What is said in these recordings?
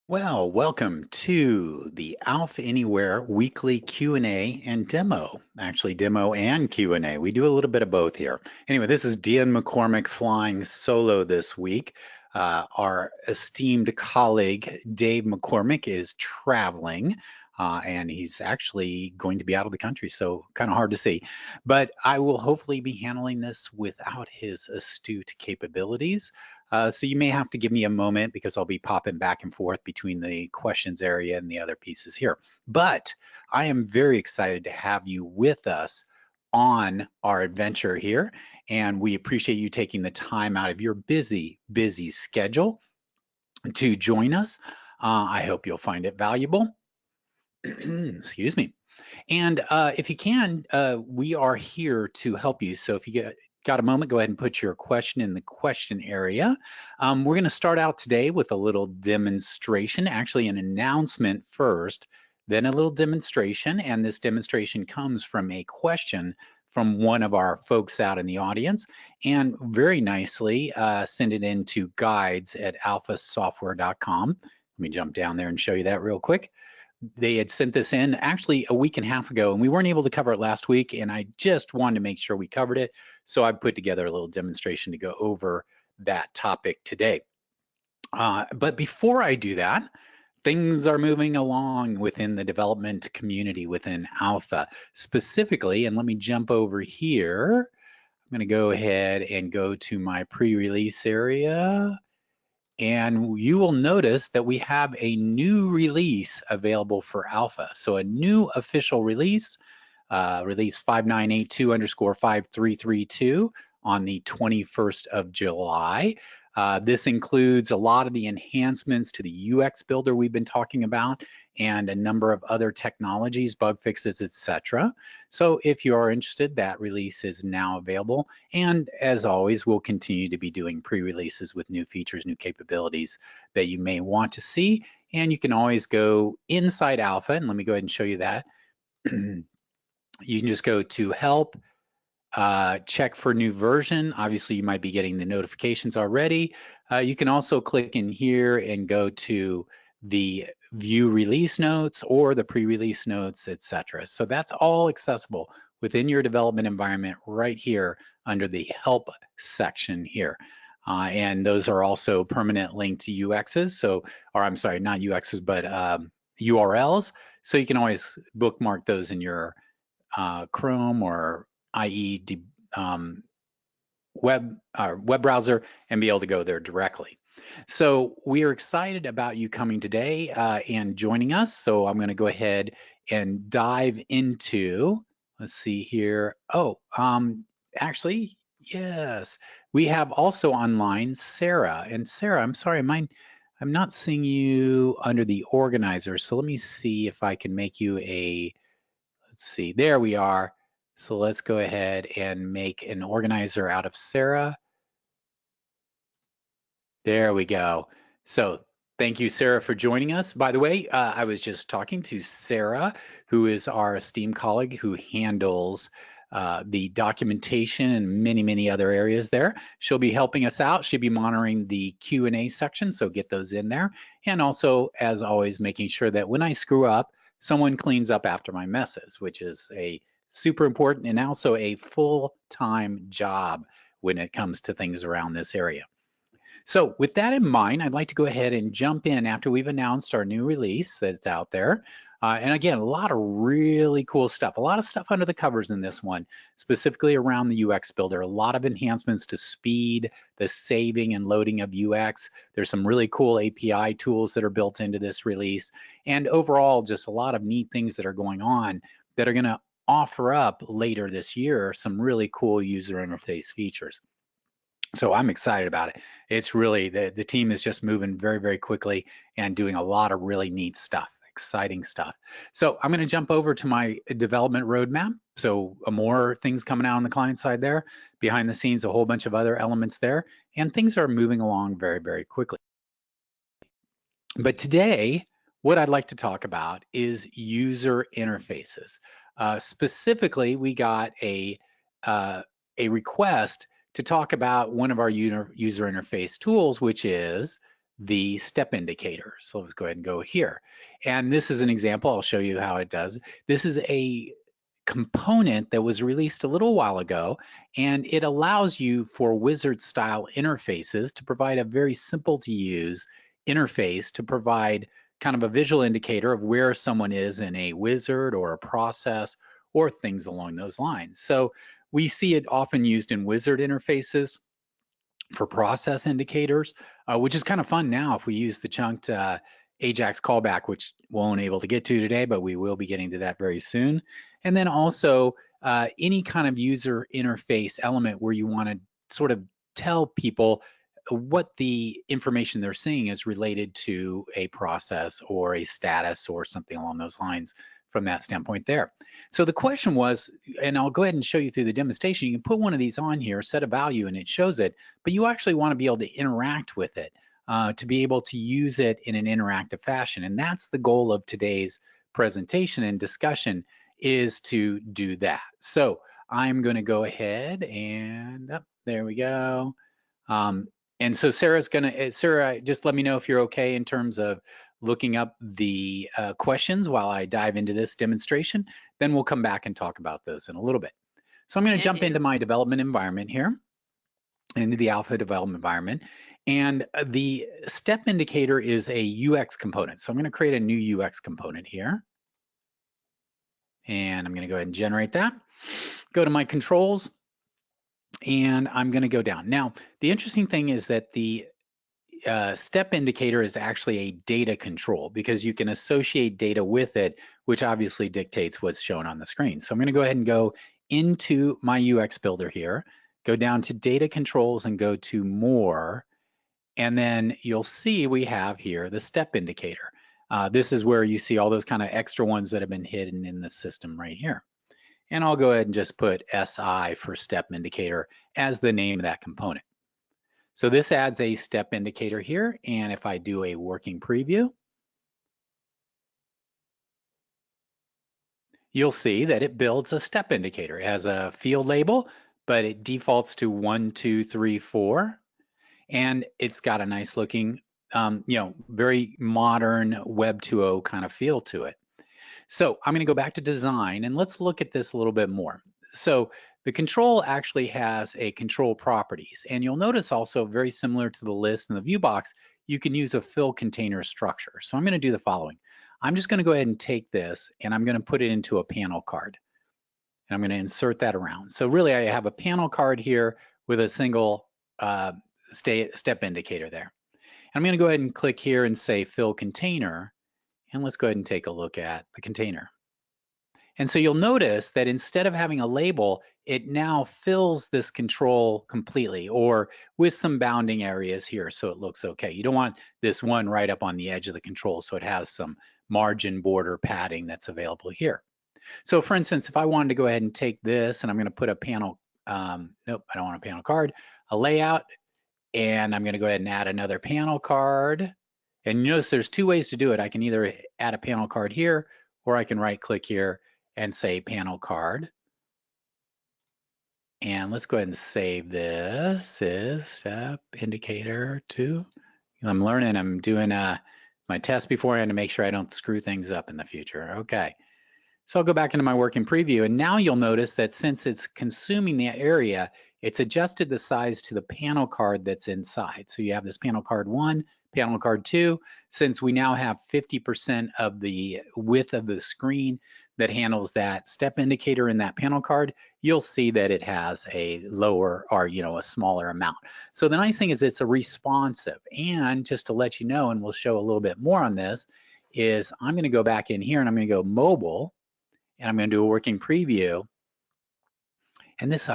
Well, welcome to the Alpha Anywhere weekly Q&A and demo. Actually, demo and Q&A. We do a little bit of both here. Anyway, this is Dion McCormick flying solo this week. Our esteemed colleague, Dave McCormick, is traveling, and he's actually going to be out of the country, so kind of hard to see. But I will hopefully be handling this without his astute capabilities. So you may have to give me a moment because I'll be popping back and forth between the questions area and the other pieces here. But I am very excited to have you with us on our adventure here. And we appreciate you taking the time out of your busy schedule to join us. I hope you'll find it valuable. Excuse me. And if you can, we are here to help you. So if you got a moment, go ahead and put your question in the question area. We're going to start out today with a little demonstration, actually an announcement first, then a little demonstration. And this demonstration comes from a question from one of our folks out in the audience, and very nicely send it into guides@alphasoftware.com. Let me jump down there and show you that real quick. They had sent this in actually a week and a half ago, and we weren't able to cover it last week, and I just wanted to make sure we covered it. So I put together a little demonstration to go over that topic today. But before I do that, things are moving along within the development community within Alpha specifically, and let me jump over here. I'm going to go ahead and go to my pre-release area. And you will notice that we have a new release available for Alpha. So a new official release, release 5982_5332 on the 21st of July. This includes a lot of the enhancements to the UX builder we've been talking about and a number of other technologies, bug fixes, etc. So if you are interested, that release is now available. And as always, we'll continue to be doing pre-releases with new features, new capabilities that you may want to see. And you can always go inside Alpha, and let me go ahead and show you that. You can just go to help, check for new version. Obviously, you might be getting the notifications already. You can also click in here and go to the view release notes or the pre-release notes, etc. So that's all accessible within your development environment right here under the help section here. And those are also permanent linked to UXs. So, or I'm sorry, not UXs, but URLs. So you can always bookmark those in your Chrome or IE web browser and be able to go there directly. So we are excited about you coming today and joining us. So I'm going to go ahead and dive into, let's see here. Oh, actually, yes, we have also online Sarah. And Sarah, I'm sorry, I'm not seeing you under the organizer. So let me see if I can make you a, let's see, there we are. So let's go ahead and make an organizer out of Sarah. There we go. So thank you, Sarah, for joining us. By the way, I was just talking to Sarah, who is our esteemed colleague who handles the documentation and many other areas there. She'll be helping us out. She'll be monitoring the Q&A section, so get those in there. And also, as always, making sure that when I screw up, someone cleans up after my messes, which is a super important and also a full-time job when it comes to things around this area. So with that in mind, I'd like to go ahead and jump in after we've announced our new release that's out there. And again, a lot of really cool stuff, a lot of stuff under the covers in this one, specifically around the UX builder, a lot of enhancements to speed, the saving and loading of UX. There's some really cool API tools that are built into this release. And overall, just a lot of neat things that are going on that are going to offer up later this year some really cool user interface features. So I'm excited about it. It's really, the team is just moving very quickly and doing a lot of really neat stuff, exciting stuff. So I'm going to jump over to my development roadmap. So more things coming out on the client side there, behind the scenes, a whole bunch of other elements there, and things are moving along very quickly. But today, what I'd like to talk about is user interfaces. Specifically, we got a request to talk about one of our user interface tools, which is the step indicator. So let's go ahead and go here. And this is an example. I'll show you how it does. This is a component that was released a little while ago, and it allows you for wizard style interfaces to provide a very simple to use interface to provide kind of a visual indicator of where someone is in a wizard or a process or things along those lines. So we see it often used in wizard interfaces for process indicators, which is kind of fun now if we use the chunked Ajax callback, which we won't able to get to today, but we will be getting to that very soon. And then also any kind of user interface element where you want to sort of tell people what the information they're seeing is related to a process or a status or something along those lines from that standpoint there. So the question was, and I'll go ahead and show you through the demonstration, you can put one of these on here, set a value, and it shows it, but you actually want to be able to interact with it, to be able to use it in an interactive fashion. And that's the goal of today's presentation and discussion, is to do that. So I'm going to go ahead and, there we go. And so Sarah's gonna, Sarah, just let me know if you're okay in terms of looking up the questions while I dive into this demonstration. Then we'll come back and talk about those in a little bit. So I'm gonna jump into my development environment here, into the alpha development environment. And the step indicator is a UX component. So I'm gonna create a new UX component here. And I'm gonna go ahead and generate that. Go to my controls, and I'm going to go down. Now, the interesting thing is that the step indicator is actually a data control, because you can associate data with it, which obviously dictates what's shown on the screen. So I'm going to go ahead and go into my UX builder here, go down to data controls and go to more. And then you'll see we have here the step indicator. This is where you see all those kind of extra ones that have been hidden in the system right here. And I'll go ahead and just put SI for step indicator as the name of that component. So this adds a step indicator here. And if I do a working preview, you'll see that it builds a step indicator. It has a field label, but it defaults to 1, 2, 3, 4. And it's got a nice looking, very modern Web 2.0 kind of feel to it. So I'm going to go back to design, and let's look at this a little bit more. So the control actually has a control properties, and you'll notice also very similar to the list and the view box, you can use a fill container structure. So I'm going to do the following. I'm just going to go ahead and take this, and I'm going to put it into a panel card. And I'm going to insert that around. So really I have a panel card here with a single step indicator there. And I'm going to go ahead and click here and say fill container. And let's go ahead and take a look at the container. And so you'll notice that instead of having a label, it now fills this control completely, or with some bounding areas here, so it looks okay. You don't want this one right up on the edge of the control, so it has some margin border padding that's available here. So for instance, if I wanted to go ahead and take this, and I'm going to put a panel, nope, I don't want a panel card, a layout, and I'm going to go ahead and add another panel card. And you notice there's two ways to do it. I can either add a panel card here, or I can right click here and say panel card. And let's go ahead and save this as step indicator 2. I'm learning, I'm doing my test beforehand to make sure I don't screw things up in the future. Okay. So I'll go back into my working preview, and now you'll notice that since it's consuming the area, it's adjusted the size to the panel card that's inside. So you have this panel card 1, panel card 2. Since we now have 50% of the width of the screen that handles that step indicator in that panel card, you'll see that it has a lower, or a smaller amount. So the nice thing is it's a responsive. And just to let you know, and we'll show a little bit more on this, is I'm going to go back in here and I'm going to go mobile. And I'm going to do a working preview. And this,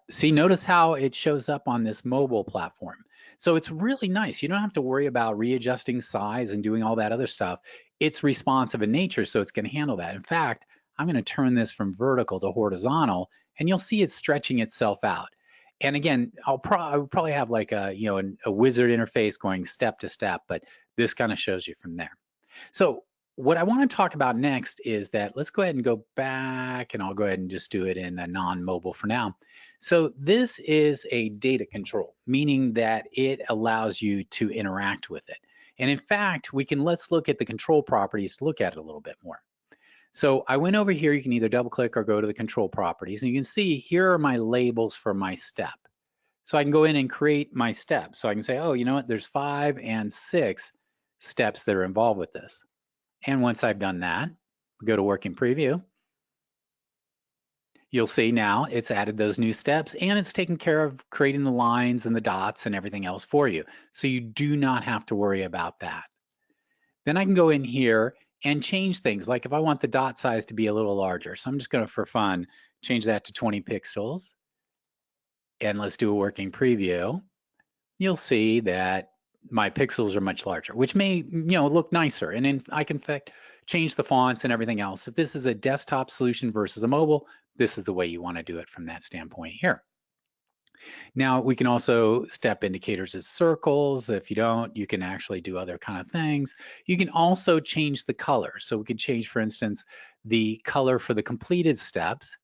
see, notice how it shows up on this mobile platform. So it's really nice. You don't have to worry about readjusting size and doing all that other stuff. It's responsive in nature, so it's going to handle that. In fact, I'm going to turn this from vertical to horizontal, and you'll see it stretching itself out. And again, I'll probably have like a wizard interface going step to step, but this kind of shows you from there. So what I want to talk about next is that let's go ahead and go back, and I'll go ahead and just do it in a non-mobile for now. So this is a data control, meaning that it allows you to interact with it. And in fact, let's look at the control properties to look at it a little bit more. So I went over here, you can either double click or go to the control properties, and you can see here are my labels for my step. So I can go in and create my steps. So I can say, oh, you know what, there's 5 and 6 steps that are involved with this. And once I've done that, go to working preview. You'll see now it's added those new steps and it's taken care of creating the lines and the dots and everything else for you. So you do not have to worry about that. Then I can go in here and change things. Like if I want the dot size to be a little larger, so I'm just going to, for fun, change that to 20 pixels. And let's do a working preview. You'll see that my pixels are much larger, which may, look nicer. And then I can, in fact, change the fonts and everything else. If this is a desktop solution versus a mobile, this is the way you want to do it from that standpoint here. Now we can also step indicators as circles. If you don't, you can actually do other kind of things. You can also change the color. So we could change, for instance, the color for the completed steps.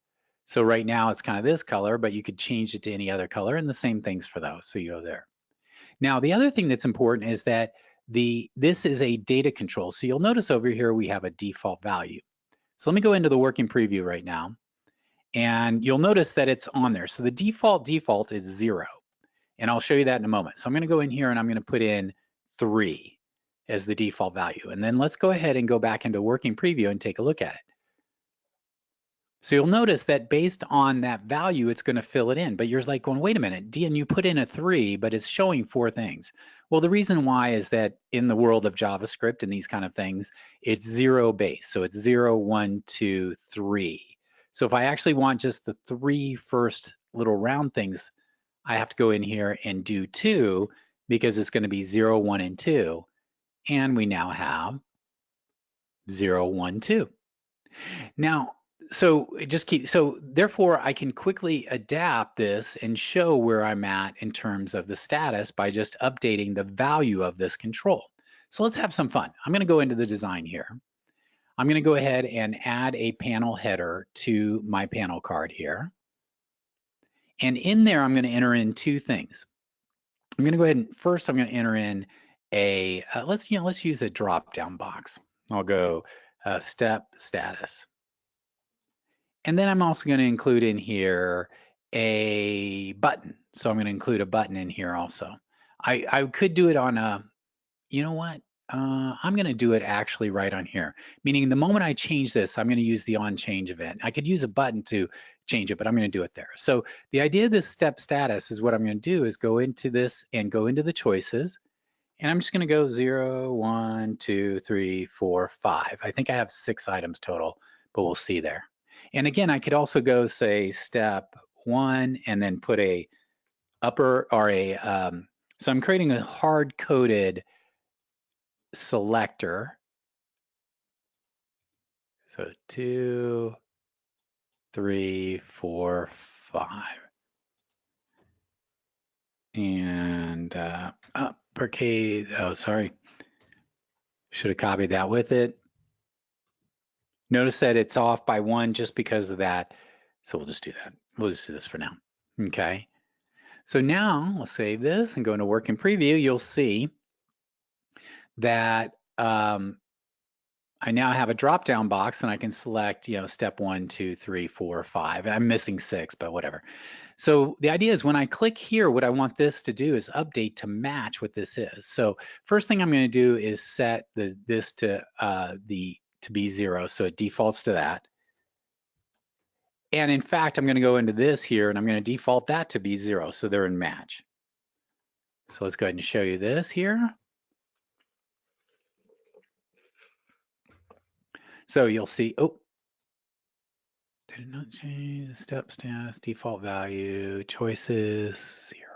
So right now it's kind of this color, but you could change it to any other color, and the same things for those. So you go there. Now, the other thing that's important is that this is a data control. So you'll notice over here we have a default value. So let me go into the working preview right now, and you'll notice that it's on there. So the default is 0, and I'll show you that in a moment. So I'm going to go in here and I'm going to put in 3 as the default value. And then let's go ahead and go back into working preview and take a look at it. So you'll notice that based on that value, it's going to fill it in. But you're like going, wait a minute, Dion, you put in a 3, but it's showing 4 things. Well, the reason why is that in the world of JavaScript and these kind of things, it's 0 base. So it's 0, 1, 2, 3. So if I actually want just the 3 first little round things, I have to go in here and do 2 because it's going to be 0, 1, and 2. And we now have 0, 1, 2. Now, so therefore I can quickly adapt this and show where I'm at in terms of the status by just updating the value of this control. So let's have some fun. I'm going to go into the design here. I'm going to go ahead and add a panel header to my panel card here. And in there, I'm going to enter in 2 things. I'm going to go ahead and first I'm going to enter in a, let's use a drop-down box. I'll go step status. And then I'm also going to include in here a button. So I'm going to include a button in here also. I could do it on a, you know what? I'm going to do it actually right on here. Meaning the moment I change this, I'm going to use the onChange event. I could use a button to change it, but I'm going to do it there. So the idea of this step status is what I'm going to do is go into this and go into the choices. And I'm just going to go 0, 1, 2, 3, 4, 5. I think I have 6 items total, but we'll see there. And again, I could also go say step 1 and then put a upper or a, so I'm creating a hard-coded selector. So 2, 3, 4, 5. And uppercase, oh, sorry. Should have copied that with it. Notice that it's off by 1 just because of that. So we'll just do that. We'll just do this for now. Okay. So now we'll save this and go into working preview. You'll see that I now have a drop-down box and I can select, step 1, 2, 3, 4, 5. I'm missing 6, but whatever. So the idea is when I click here, what I want this to do is update to match what this is. So first thing I'm going to do is set this to be 0, so it defaults to that. And in fact, I'm going to go into this here and I'm going to default that to be 0, so they're in match. So let's go ahead and show you this here. So you'll see, oh, did it not change the step status, default value, choices, 0.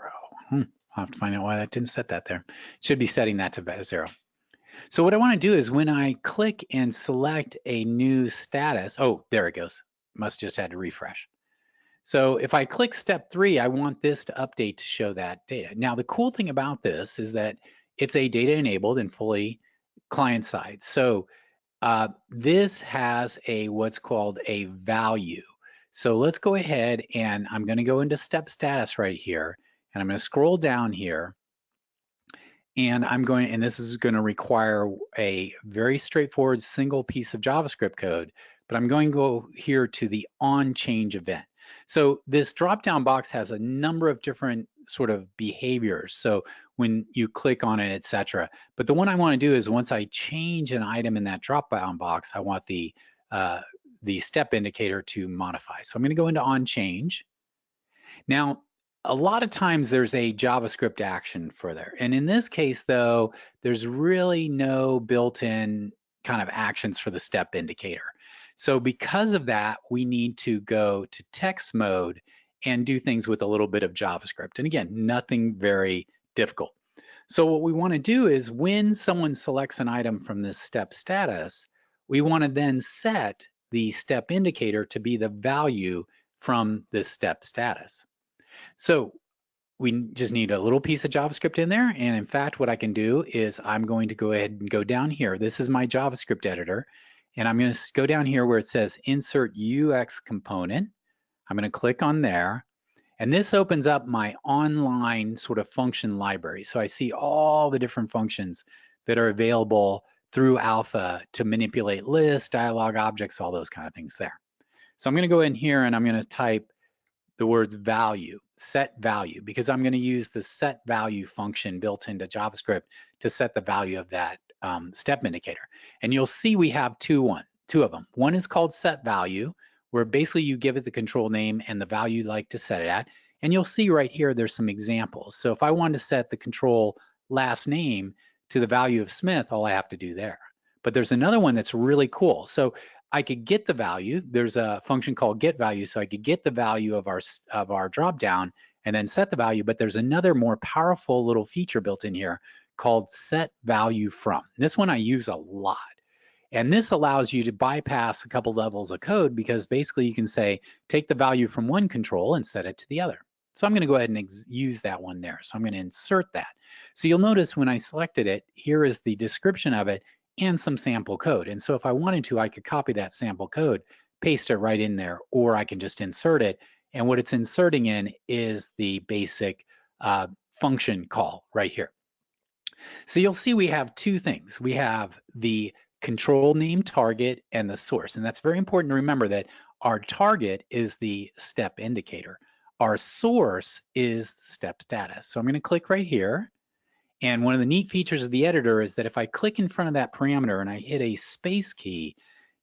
I'll have to find out why that didn't set that there. Should be setting that to 0. So what I want to do is when I click and select a new status, oh, there it goes. Must just had to refresh. So if I click step 3, I want this to update to show that data. Now, the cool thing about this is that it's a data enabled and fully client side. So This has what's called a value. So let's go ahead and I'm going to go into step status right here, and I'm going to scroll down here, and this is going to require a very straightforward single piece of JavaScript code, but I'm going to go here to the onChange event. So this drop-down box has a number of different sort of behaviors. So when you click on it, etc. But the one I want to do is once I change an item in that drop-down box, I want the step indicator to modify. So I'm going to go into onChange. Now, a lot of times there's a JavaScript action for there. And in this case, though, there's really no built-in kind of actions for the step indicator. So because of that, we need to go to text mode and do things with a little bit of JavaScript. And again, nothing very difficult. So what we want to do is when someone selects an item from this step status, we want to then set the step indicator to be the value from this step status. So we just need a little piece of JavaScript in there. And in fact, what I can do is I'm going to go ahead and go down here. This is my JavaScript editor. And I'm going to go down here where it says Insert UX Component. I'm going to click on there. And this opens up my online sort of function library. So I see all the different functions that are available through Alpha to manipulate lists, dialog objects, all those kind of things there. So I'm going to go in here and I'm going to type the words value, set value, because I'm going to use the set value function built into JavaScript to set the value of that step indicator. And you'll see we have two of them. One is called set value, where basically you give it the control name and the value you'd like to set it at. And you'll see right here, there's some examples. So if I wanted to set the control last name to the value of Smith, all I have to do there. But there's another one that's really cool. So I could get the value. There's a function called get value, so I could get the value of our drop down and then set the value. But there's another more powerful little feature built in here called set value from. This one I use a lot. And this allows you to bypass a couple levels of code because basically you can say, take the value from one control and set it to the other. So I'm going to go ahead and use that one there. So I'm going to insert that. So you'll notice when I selected it, here is the description of it and some sample code. And so if I wanted to, I could copy that sample code, paste it right in there, or I can just insert it. And what it's inserting in is the basic function call right here. So you'll see we have two things. We have the control name target and the source. And that's very important to remember that our target is the step indicator. Our source is step status. So I'm going to click right here. And one of the neat features of the editor is that if I click in front of that parameter and I hit a space key,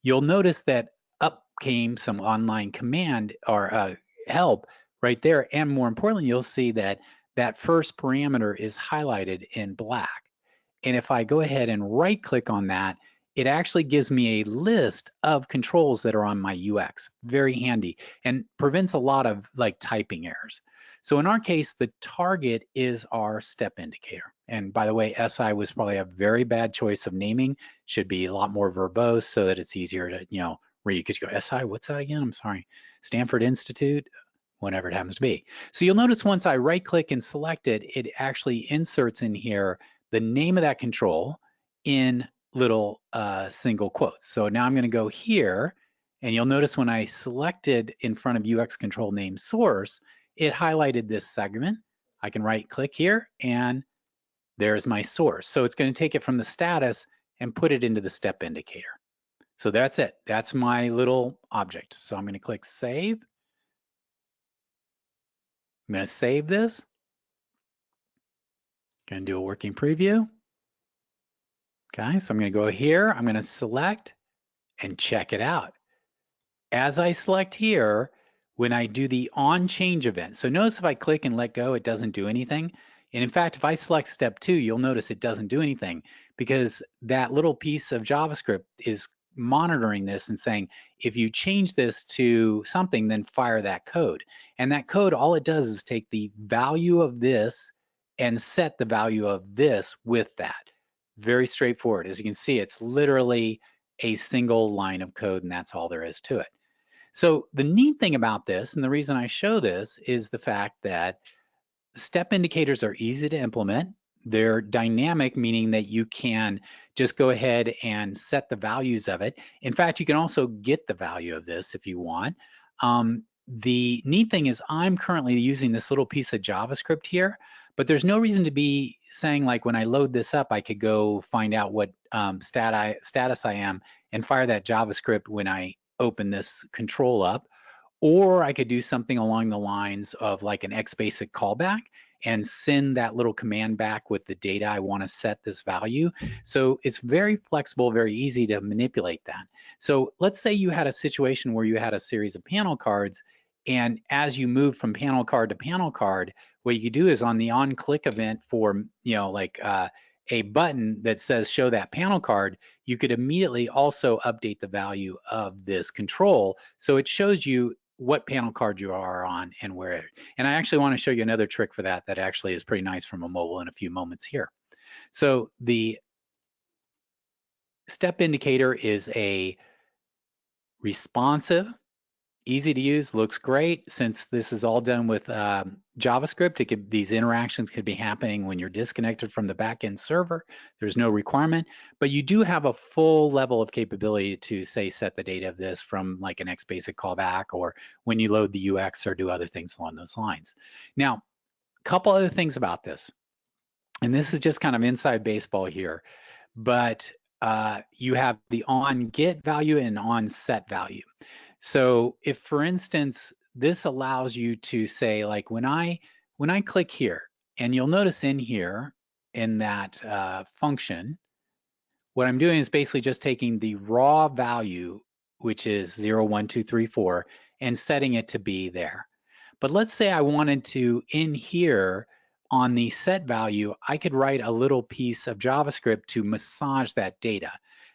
you'll notice that up came some online command or help right there. And more importantly, you'll see that that first parameter is highlighted in black. And if I go ahead and right click on that, it actually gives me a list of controls that are on my UX. Very handy and prevents a lot of like typing errors. So in our case, the target is our step indicator. And by the way, SI was probably a very bad choice of naming. Should be a lot more verbose so that it's easier to, read. Because you go, SI, what's that again? I'm sorry. Stanford Institute, whatever it happens to be. So you'll notice once I right click and select it, it actually inserts in here the name of that control in little single quotes. So now I'm going to go here, and you'll notice when I selected in front of UX control name source, it highlighted this segment. I can right click here and there's my source. So it's going to take it from the status and put it into the step indicator. So that's it. That's my little object. So I'm going to click save. I'm going to save this. Going to do a working preview. Okay, so I'm going to go here. I'm going to select and check it out. As I select here, when I do the onChange event, so notice if I click and let go, it doesn't do anything. And in fact, if I select step 2, you'll notice it doesn't do anything because that little piece of JavaScript is monitoring this and saying, if you change this to something, then fire that code. And that code, all it does is take the value of this and set the value of this with that. Very straightforward. As you can see, it's literally a single line of code, and that's all there is to it. So the neat thing about this, and the reason I show this, is the fact that step indicators are easy to implement. They're dynamic, meaning that you can just go ahead and set the values of it. In fact, you can also get the value of this if you want. The neat thing is I'm currently using this little piece of JavaScript here, but there's no reason to be saying like when I load this up, I could go find out what status I am and fire that JavaScript when I open this control up. Or I could do something along the lines of like an XBasic callback and send that little command back with the data I want to set this value. So it's very flexible, very easy to manipulate that. So let's say you had a situation where you had a series of panel cards, and as you move from panel card to panel card, what you could do is on the on-click event for, like a button that says show that panel card, you could immediately also update the value of this control. So it shows you what panel card you are on and where. And I actually want to show you another trick for that actually is pretty nice from a mobile in a few moments here. So the step indicator is a responsive, easy to use, looks great. Since this is all done with JavaScript, these interactions could be happening when you're disconnected from the backend server. There's no requirement, but you do have a full level of capability to say set the data of this from like an XBasic callback or when you load the UX or do other things along those lines. Now, a couple other things about this, and this is just kind of inside baseball here, but you have the onGet value and onSet value. So if, for instance, this allows you to say, like when I click here, and you'll notice in here in that function, what I'm doing is basically just taking the raw value, which is 0, 1, 2, 3, 4, and setting it to be there. But let's say I wanted to, in here on the set value, I could write a little piece of JavaScript to massage that data.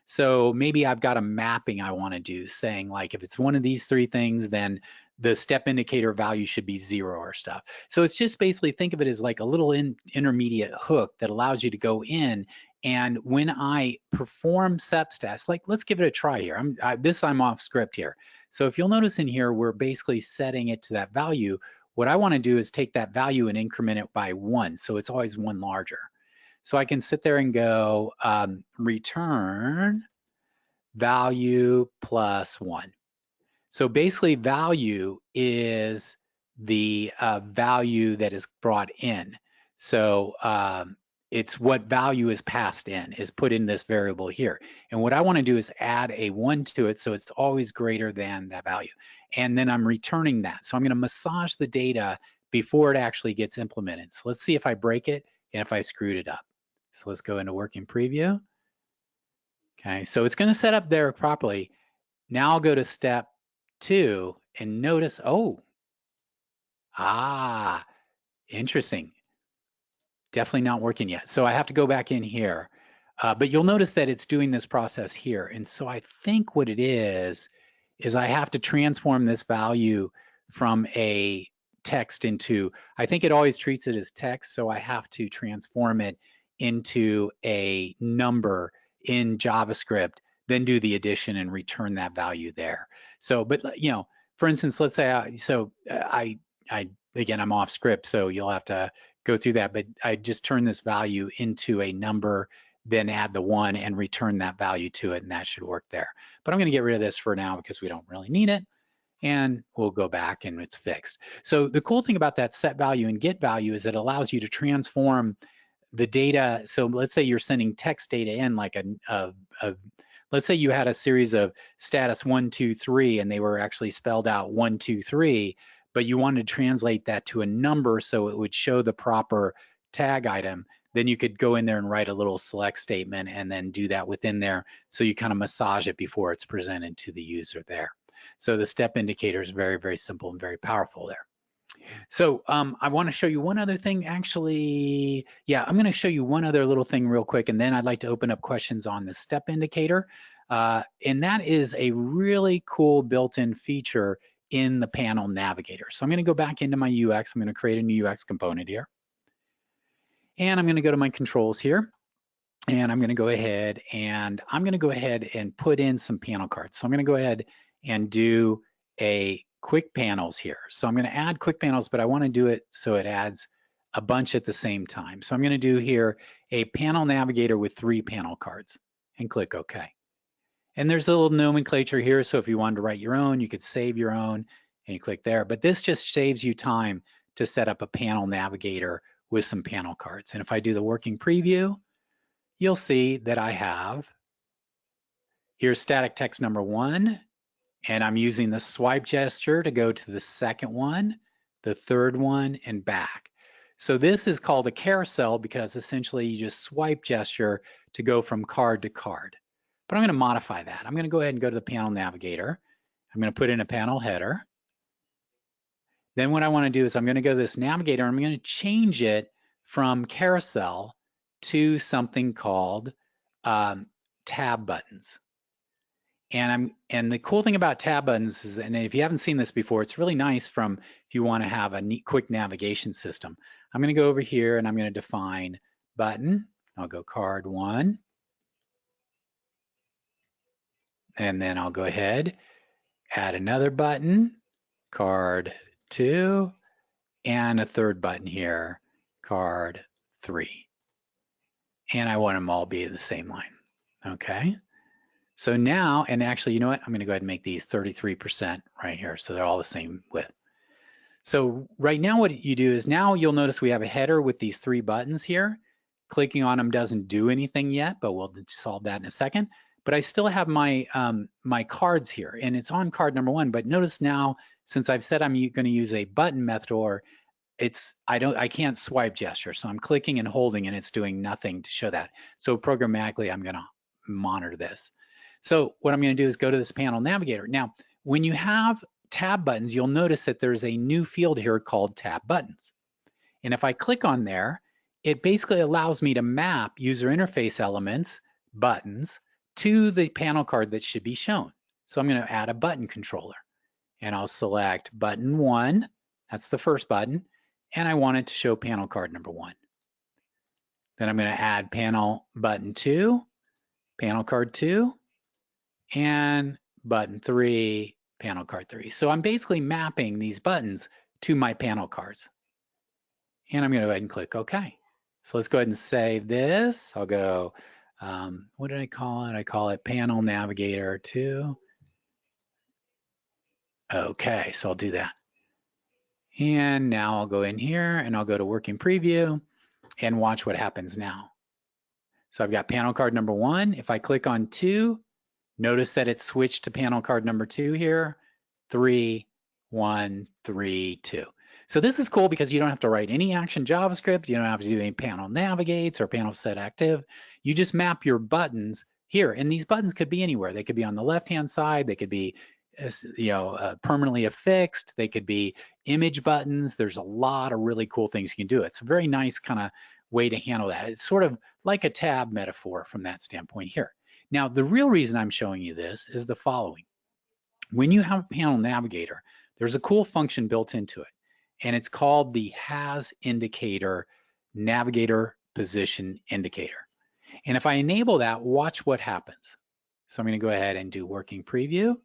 So maybe I've got a mapping I want to do saying like if it's one of these three things, then the step indicator value should be 0 or stuff. So it's just basically think of it as like a little intermediate hook that allows you to go in, and when I perform step stats, like let's give it a try here. I'm off script here. So if you'll notice in here, we're basically setting it to that value. What I want to do is take that value and increment it by 1. So it's always 1 larger. So I can sit there and go return value plus 1. So basically value is the value that is brought in. So it's what value is passed in, is put in this variable here. And what I want to do is add a 1 to it so it's always greater than that value. And then I'm returning that. So I'm going to massage the data before it actually gets implemented. So let's see if I break it and if I screwed it up. So let's go into working preview. Okay, so it's going to set up there properly. Now I'll go to step 2 and notice, interesting. Definitely not working yet. So I have to go back in here. But you'll notice that it's doing this process here. And so I think what it is I have to transform this value from a text into, I think it always treats it as text. So I have to transform it into a number in JavaScript, then do the addition and return that value there. So, but for instance, let's say, again, I'm off script, so you'll have to go through that, but I just turn this value into a number, then add the 1 and return that value to it, and that should work there. But I'm going to get rid of this for now because we don't really need it, and we'll go back and it's fixed. So the cool thing about that set value and get value is it allows you to transform the data. So let's say you're sending text data in, like let's say you had a series of status 1, 2, 3, and they were actually spelled out 1, 2, 3, but you wanted to translate that to a number so it would show the proper tag item. Then you could go in there and write a little select statement and then do that within there. So you kind of massage it before it's presented to the user there. So the step indicator is very, very simple and very powerful there. So I want to show you one other thing, actually. Yeah, I'm going to show you one other little thing real quick, and then I'd like to open up questions on the step indicator. And that is a really cool built-in feature in the Panel Navigator. So I'm going to go back into my UX. I'm going to create a new UX component here. And I'm going to go to my controls here. And I'm going to go ahead and put in some panel cards. So I'm going to go ahead and do a quick panels here. So I'm going to add quick panels, but I want to do it so it adds a bunch at the same time. So I'm going to do here a panel navigator with 3 panel cards and click OK. And there's a little nomenclature here. So if you wanted to write your own, you could save your own and you click there. But this just saves you time to set up a panel navigator with some panel cards. And if I do the working preview, you'll see that I have here's static text number 1. And I'm using the swipe gesture to go to the second one, the third one, and back. So this is called a carousel because essentially you just swipe gesture to go from card to card. But I'm going to modify that. I'm going to go ahead and go to the panel navigator. I'm going to put in a panel header. Then what I want to do is I'm going to go to this navigator and I'm going to change it from carousel to something called tab buttons. And the cool thing about tab buttons is, and if you haven't seen this before, it's really nice if you want to have a neat, quick navigation system. I'm going to go over here and I'm going to define button. I'll go card 1. And then I'll go ahead, add another button, card 2, and a third button here, card 3. And I want them all be the same line. Okay. So now, and actually, you know what? I'm going to go ahead and make these 33% right here. So they're all the same width. So right now what you do is now you'll notice we have a header with these 3 buttons here. Clicking on them doesn't do anything yet, but we'll solve that in a second. But I still have my my cards here and it's on card number 1. But notice now, since I've said I'm going to use a button method, or I can't swipe gesture. So I'm clicking and holding and it's doing nothing to show that. So programmatically, I'm going to monitor this. So what I'm going to do is go to this panel navigator. Now, when you have tab buttons, you'll notice that there's a new field here called tab buttons. And if I click on there, it basically allows me to map user interface elements, buttons, to the panel card that should be shown. So I'm going to add a button controller and I'll select button 1. That's the first button. And I want it to show panel card number 1. Then I'm going to add panel button 2, panel card 2, and button 3, panel card 3. So I'm basically mapping these buttons to my panel cards. And I'm going to go ahead and click OK. So let's go ahead and save this. I'll go, what did I call it? I call it Panel Navigator 2. OK, so I'll do that. And now I'll go in here and I'll go to Working Preview and watch what happens now. So I've got panel card number 1. If I click on 2, notice that it's switched to panel card number 2 here, 3, 1, 3, 2. So this is cool because you don't have to write any action JavaScript. You don't have to do any panel navigates or panel set active. You just map your buttons here. And these buttons could be anywhere. They could be on the left-hand side. They could be permanently affixed. They could be image buttons. There's a lot of really cool things you can do. It's a very nice kind of way to handle that. It's sort of like a tab metaphor from that standpoint here. Now, the real reason I'm showing you this is the following. When you have a panel navigator, there's a cool function built into it, and it's called the has indicator navigator position indicator. And if I enable that, watch what happens. So I'm going to go ahead and do working preview,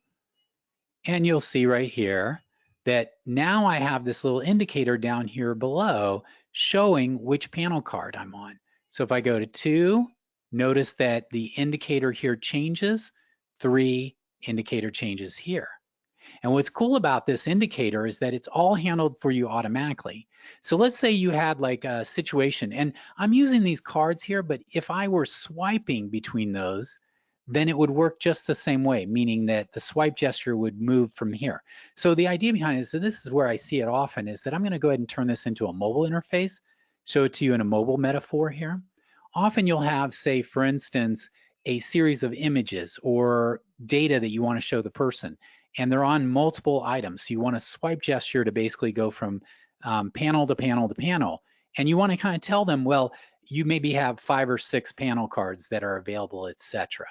and you'll see right here that now I have this little indicator down here below showing which panel card I'm on. So if I go to 2, notice that the indicator here changes, 3, indicator changes here. And what's cool about this indicator is that it's all handled for you automatically. So let's say you had like a situation, and I'm using these cards here, but if I were swiping between those, then it would work just the same way, meaning that the swipe gesture would move from here. So the idea behind it is, and this is where I see it often, is that I'm going to go ahead and turn this into a mobile interface, show it to you in a mobile metaphor here. Often you'll have, say, for instance, a series of images or data that you want to show the person, and they're on multiple items. So you want a swipe gesture to basically go from panel to panel to panel, and you want to kind of tell them, well, you maybe have 5 or 6 panel cards that are available, etc.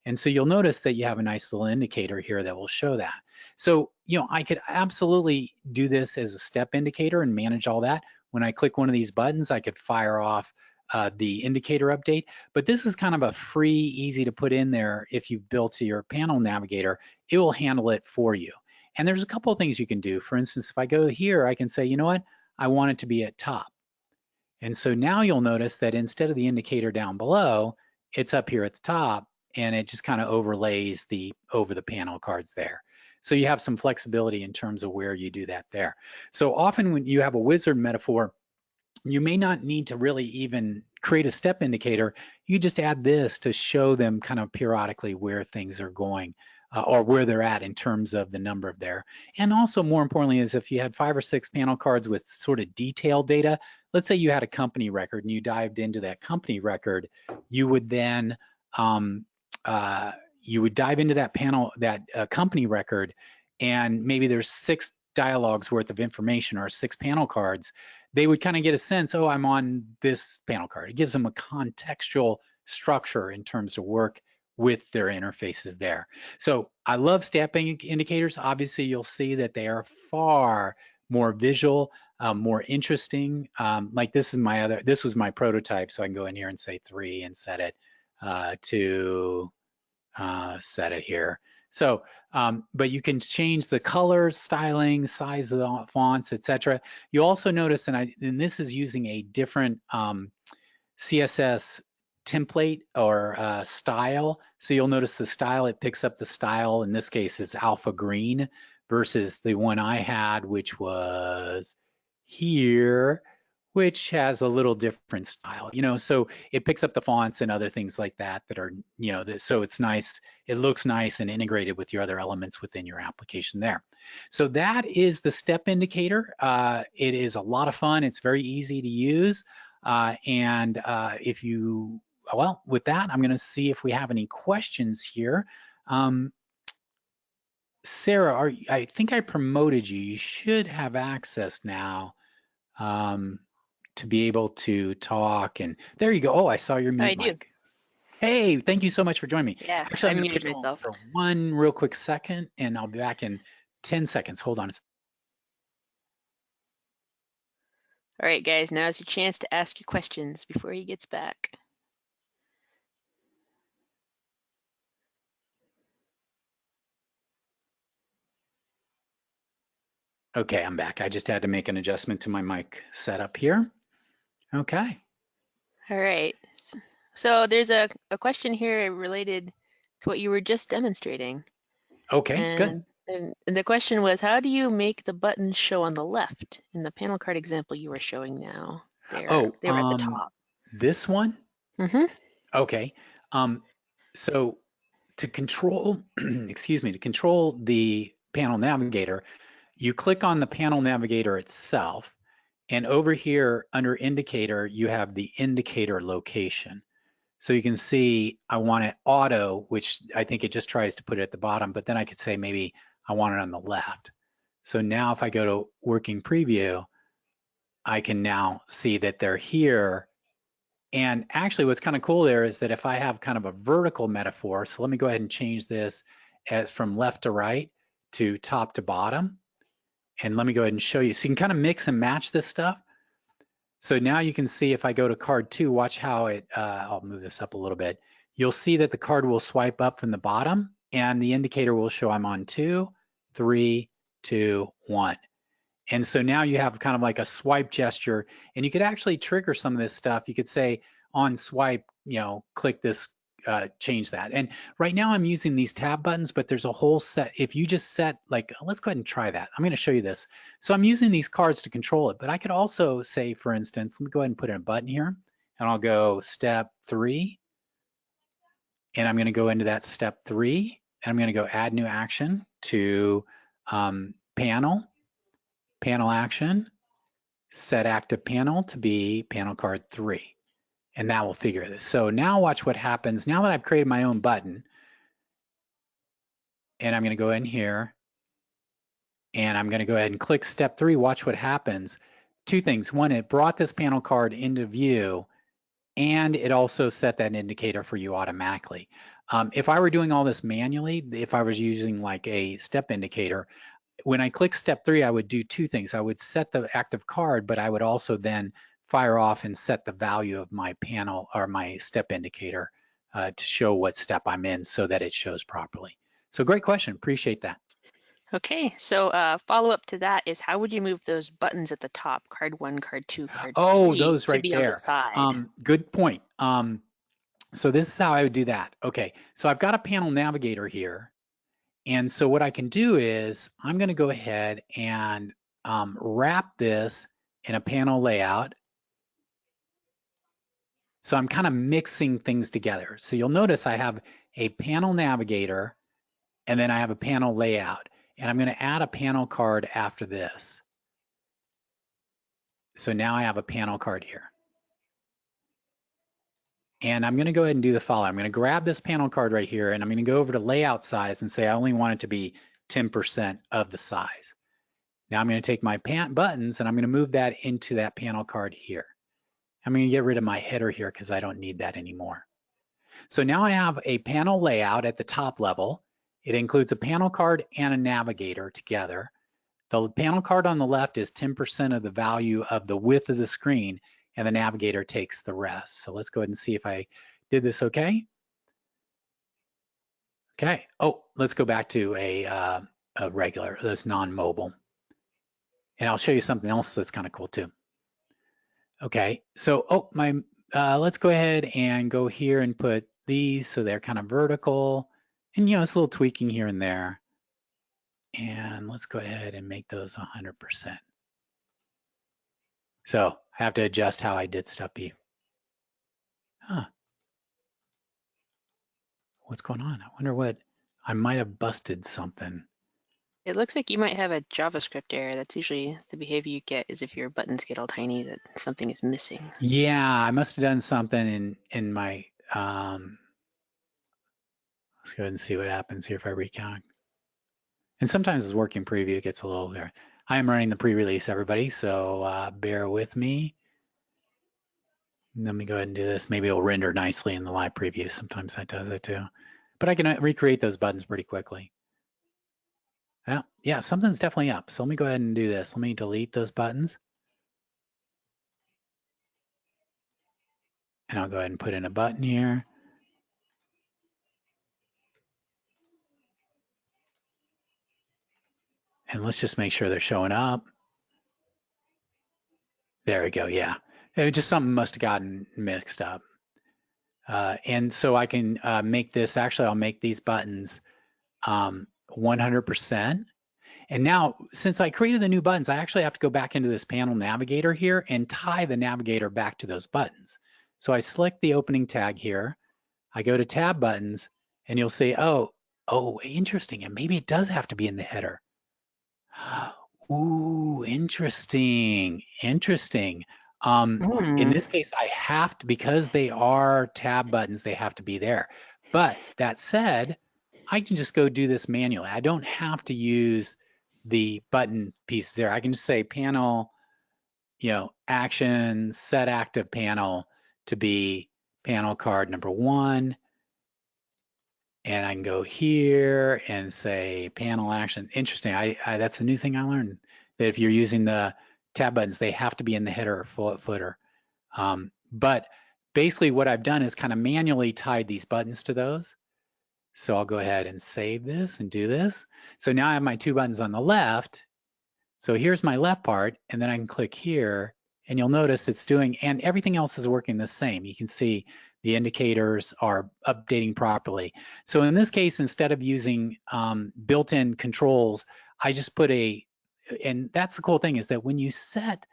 And so you'll notice that you have a nice little indicator here that will show that. So, I could absolutely do this as a step indicator and manage all that. When I click one of these buttons, I could fire off the indicator update, but this is kind of a free, easy to put in there. If you've built your panel navigator, it will handle it for you. And there's a couple of things you can do. For instance, if I go here, I can say, you know what? I want it to be at top. And so now you'll notice that instead of the indicator down below, it's up here at the top, and it just kind of overlays over the panel cards there. So you have some flexibility in terms of where you do that there. So often when you have a wizard metaphor, you may not need to really even create a step indicator. You just add this to show them kind of periodically where things are going, or where they're at in terms of the number of there. And also more importantly is if you had 5 or 6 panel cards with sort of detailed data, let's say you had a company record and you dived into that company record, you would then you would dive into that company record, and maybe there's 6 dialogues worth of information or 6 panel cards. They would kind of get a sense, oh, I'm on this panel card. It gives them a contextual structure in terms of work with their interfaces there. So I love step indicators. Obviously, you'll see that they are far more visual, more interesting. Like this was my prototype, so I can go in here and say 3 and set it to set it here. So, but you can change the colors, styling, size of the fonts, etc. You also notice, and this is using a different CSS template or style. So you'll notice the style, it picks up the style. In this case, it's alpha green versus the one I had, which was here, which has a little different style, so it picks up the fonts and other things like that are, so it's nice, it looks nice and integrated with your other elements within your application there. So that is the step indicator. It is a lot of fun. It's very easy to use. And with that, I'm going to see if we have any questions here. Sarah, I think I promoted you. You should have access now to be able to talk. And there you go. Oh, I saw your mute mic. Do. Hey, thank you so much for joining me. Yeah, actually, I muted myself for one real quick second, and I'll be back in 10 seconds. Hold on. All right, guys, now's your chance to ask your questions before he gets back. Okay, I'm back. I just had to make an adjustment to my mic setup here. Okay. All right. So there's a question here related to what you were just demonstrating. Okay, good. And the question was, how do you make the buttons show on the left in the panel card example you were showing now? They were at the top. This one? Mm-hmm. Okay. So to control, to control the Panel Navigator, you click on the Panel Navigator itself, and over here under Indicator, you have the indicator location. So you can see I want it auto, which I think it just tries to put it at the bottom, but then I could say maybe I want it on the left. So now if I go to Working Preview, I can now see that they're here. And actually what's kind of cool there is that if I have kind of a vertical metaphor, so let me go ahead and change this as from left to right to top to bottom. And let me go ahead and show you. So you can kind of mix and match this stuff. So now you can see if I go to card 2, watch how it, I'll move this up a little bit. You'll see that the card will swipe up from the bottom and the indicator will show I'm on 2, 3, 2, 1. And so now you have kind of like a swipe gesture, and you could actually trigger some of this stuff. You could say on swipe, click this, change that. And right now I'm using these tab buttons, but there's a whole set. If you just set let's go ahead and try that. I'm going to show you this. So I'm using these cards to control it, but I could also say, for instance, let me go ahead and put in a button here, and I'll go step 3, and I'm going to go into that step 3, and I'm going to go add new action to panel action, set active panel to be panel card 3. And that will figure this. So now watch what happens. Now that I've created my own button, and I'm going to go in here, and I'm going to go ahead and click step 3. Watch what happens. 2 things. One, it brought this panel card into view, and it also set that indicator for you automatically. If I were doing all this manually, if I was using like a step indicator, when I click step 3, I would do 2 things. I would set the active card, but I would also then fire off and set the value of my panel or my step indicator to show what step I'm in so that it shows properly. So great question, appreciate that. Okay, so follow-up to that is how would you move those buttons at the top, card 1, card 2, card Oh, 3, those to right be on the there. side? Good point. So this is how I would do that. Okay, so I've got a panel navigator here. And so what I can do is I'm going to go ahead and wrap this in a panel layout. So I'm kind of mixing things together. So you'll notice I have a panel navigator and then I have a panel layout. And I'm going to add a panel card after this. So now I have a panel card here. And I'm going to go ahead and do the following. I'm going to grab this panel card right here, and I'm going to go over to layout size and say I only want it to be 10% of the size. Now I'm going to take my buttons and I'm going to move that into that panel card here. I'm going to get rid of my header here because I don't need that anymore. So now I have a panel layout at the top level. It includes a panel card and a navigator together. The panel card on the left is 10% of the value of the width of the screen, and the navigator takes the rest. So let's go ahead and see if I did this okay. Okay. Oh, let's go back to a regular, this non-mobile. And I'll show you something else that's kind of cool too. Okay. So, let's go ahead and go here and put these so they're kind of vertical. And, you know, it's a little tweaking here and there. And let's go ahead and make those 100%. So I have to adjust how I did stuff. Huh. What's going on? I wonder what, I might have busted something. It looks like you might have a JavaScript error. That's usually the behavior you get is if your buttons get all tiny that something is missing. Yeah, I must have done something in my, let's go ahead and see what happens here if I recount. And sometimes this working preview gets a little there. I am running the pre-release, everybody, so bear with me. Let me go ahead and do this. Maybe it'll render nicely in the live preview. Sometimes that does it too. But I can recreate those buttons pretty quickly. Yeah, something's definitely up. So let me go ahead and do this. Let me delete those buttons. And I'll go ahead and put in a button here. And let's just make sure they're showing up. There we go, yeah. Just something must have gotten mixed up. And so I can make this, actually I'll make these buttons 100%. And now, since I created the new buttons, I actually have to go back into this panel navigator here and tie the navigator back to those buttons. So I select the opening tag here, I go to TabButtons, and you'll see, oh, interesting, and maybe it does have to be in the header. Ooh, interesting. In this case, I have to, because they are tab buttons, they have to be there. But that said, I can just go do this manually. I don't have to use the button pieces there. I can just say panel, action, set active panel to be panel card number 1. And I can go here and say panel action. Interesting. That's a new thing I learned, that if you're using the tab buttons, they have to be in the header or footer. But basically what I've done is kind of manually tied these buttons to those. So I'll go ahead and save this and do this. So now I have my 2 buttons on the left. So here's my left part, and then I can click here, and you'll notice it's doing, and everything else is working the same. You can see the indicators are updating properly. So in this case, instead of using built-in controls, I just put and that's the cool thing, is that when you set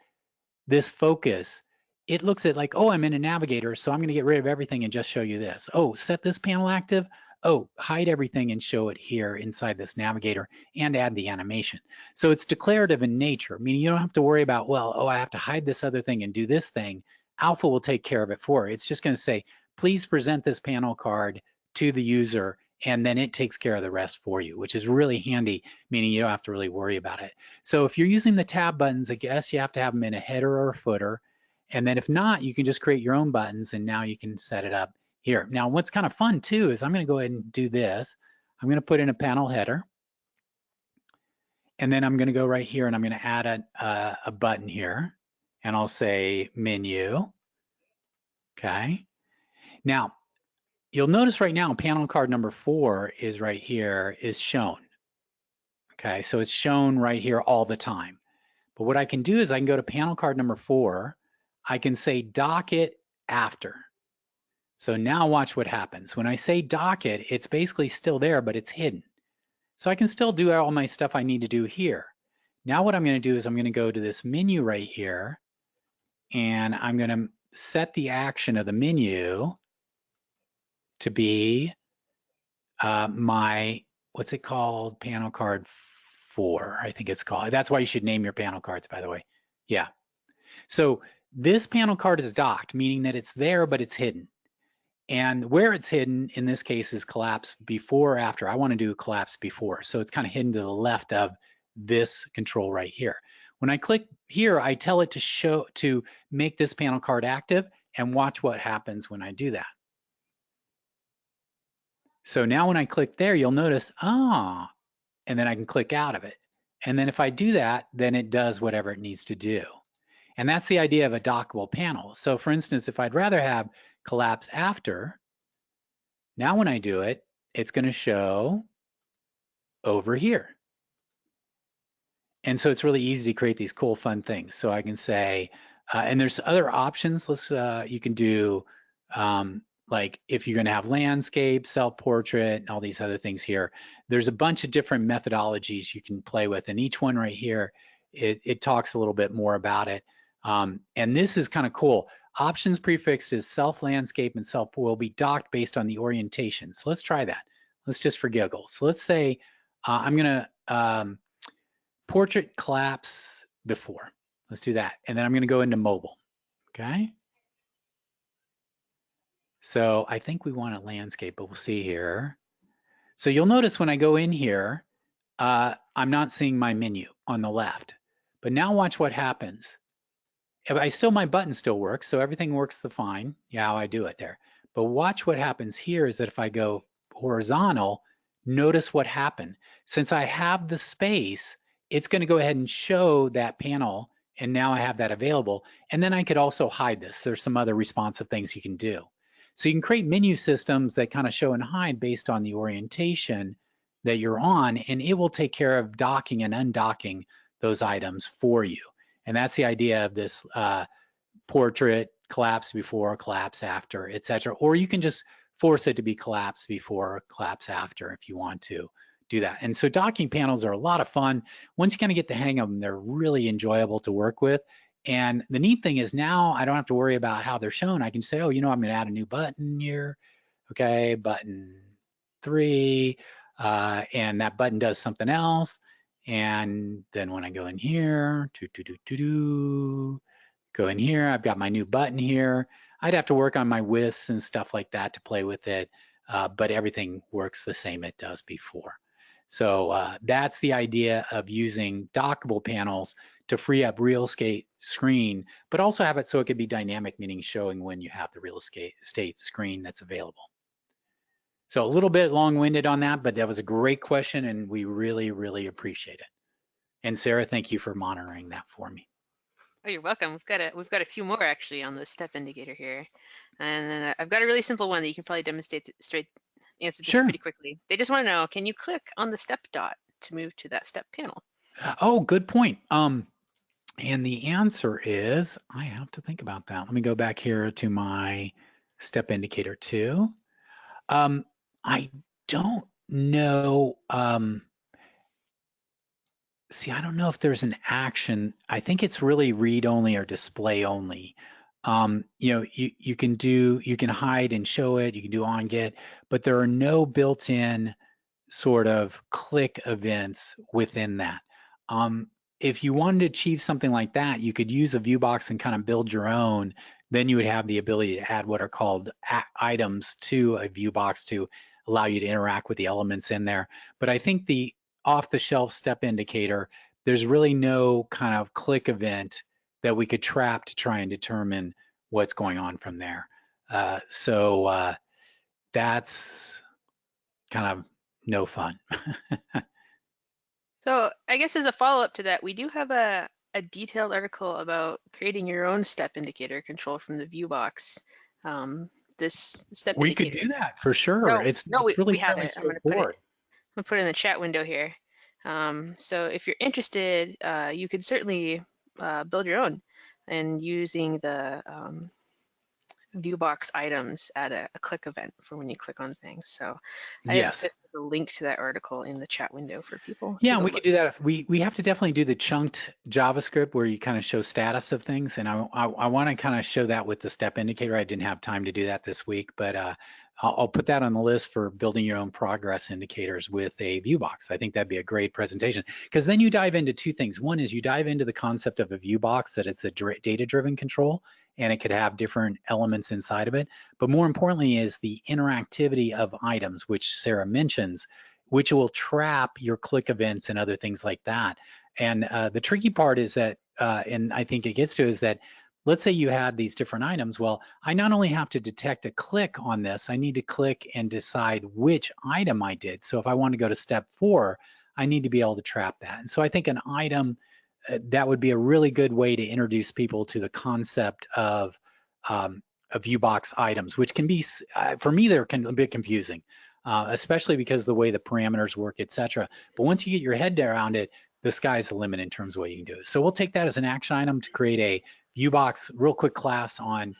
this focus, it looks at like, oh, I'm in a navigator, so I'm going to get rid of everything and just show you this. Oh, set this panel active. Oh, hide everything and show it here inside this navigator and add the animation. So it's declarative in nature, meaning you don't have to worry about, well, oh, I have to hide this other thing and do this thing. Alpha will take care of it for you. It's just going to say, please present this panel card to the user, and then it takes care of the rest for you, which is really handy, meaning you don't have to really worry about it. So if you're using the tab buttons, I guess you have to have them in a header or a footer. And then if not, you can just create your own buttons, and now you can set it up here. Now, what's kind of fun too is I'm going to go ahead and do this. I'm going to put in a panel header, and then I'm going to go right here and I'm going to add a button here, and I'll say menu. Okay. Now, you'll notice right now panel card number 4 is right here, is shown. Okay, so it's shown right here all the time. But what I can do is I can go to panel card number 4. I can say dock it after. So now watch what happens. When I say dock it, it's basically still there, but it's hidden. So I can still do all my stuff I need to do here. Now what I'm going to do is I'm going to go to this menu right here, and I'm going to set the action of the menu to be my, what's it called? Panel card 4, I think it's called. That's why you should name your panel cards, by the way. Yeah. So this panel card is docked, meaning that it's there, but it's hidden. And where it's hidden in this case is collapse before or after. I want to do collapse before. So it's kind of hidden to the left of this control right here. When I click here, I tell it to make this panel card active, and watch what happens when I do that. So now when I click there, you'll notice, and then I can click out of it. And then if I do that, then it does whatever it needs to do. And that's the idea of a dockable panel. So for instance, if I'd rather have collapse after, now when I do it, it's going to show over here. And so it's really easy to create these cool, fun things. So I can say, and there's other options. You can do, like if you're going to have landscape, self-portrait, and all these other things here. There's a bunch of different methodologies you can play with, and each one right here, it talks a little bit more about it. And this is kind of cool. Options prefix is self-landscape and self will be docked based on the orientation. So let's try that. Let's just for giggles. So let's say I'm going to portrait collapse before. Let's do that. And then I'm going to go into mobile. Okay. So I think we want a landscape, but we'll see here. So you'll notice when I go in here, I'm not seeing my menu on the left. But now watch what happens. My button still works, so everything works fine. Yeah, how I do it there. But watch what happens here is that if I go horizontal, notice what happened. Since I have the space, it's going to go ahead and show that panel, and now I have that available. And then I could also hide this. There's some other responsive things you can do. So you can create menu systems that kind of show and hide based on the orientation that you're on, and it will take care of docking and undocking those items for you. And that's the idea of this portrait, collapse before, collapse after, etc. Or you can just force it to be collapse before, collapse after if you want to do that. And so docking panels are a lot of fun. Once you kind of get the hang of them, they're really enjoyable to work with. And the neat thing is now I don't have to worry about how they're shown. I can say, oh, I'm going to add a new button here. Okay, button 3, and that button does something else. And then when I go in here, go in here, I've got my new button here. I'd have to work on my widths and stuff like that to play with it, but everything works the same it does before. So that's the idea of using dockable panels to free up real estate screen, but also have it so it could be dynamic, meaning showing when you have the real estate screen that's available. So a little bit long-winded on that, but that was a great question, and we really, really appreciate it. And Sarah, thank you for monitoring that for me. Oh, you're welcome. We've got a few more actually on the step indicator here, and then I've got a really simple one that you can probably answer this pretty quickly. They just want to know, can you click on the step dot to move to that step panel? Oh, good point. And the answer is, I have to think about that. Let me go back here to my step indicator 2. I don't know. See, I don't know if there's an action. I think it's really read only or display only. You can hide and show it. You can do on get, but there are no built-in sort of click events within that. If you wanted to achieve something like that, you could use a viewbox and kind of build your own. Then you would have the ability to add what are called items to a viewbox to allow you to interact with the elements in there. But I think the off-the-shelf step indicator, there's really no kind of click event that we could trap to try and determine what's going on from there. So that's kind of no fun. So I guess as a follow-up to that, we do have a detailed article about creating your own step indicator control from the viewbox. This step we indicator. We could do that for sure. No, it's we really have it. I'm going to put it in the chat window here. So if you're interested, you could certainly build your own and using the viewbox items at a click event for when you click on things. So I have Yes. posted a link to that article in the chat window for people to Yeah, and go we could look. do that. We have to definitely do the chunked JavaScript where you kind of show status of things, and I want to kind of show that with the step indicator. I didn't have time to do that this week, but I'll put that on the list for building your own progress indicators with a viewbox. I think that'd be a great presentation because then you dive into two things. One is you dive into the concept of a viewbox, that it's a data-driven control and it could have different elements inside of it. But more importantly is the interactivity of items, which Sarah mentions, which will trap your click events and other things like that. And the tricky part is that, and I think it gets to, is that let's say you had these different items. Well, I not only have to detect a click on this, I need to click and decide which item I did. So if I want to go to step 4, I need to be able to trap that. And so I think an item, that would be a really good way to introduce people to the concept of viewbox items, which can be, for me, they're a bit confusing. Especially because the way the parameters work, et cetera. But once you get your head around it, the sky's the limit in terms of what you can do. So we'll take that as an action item to create a viewbox real quick class on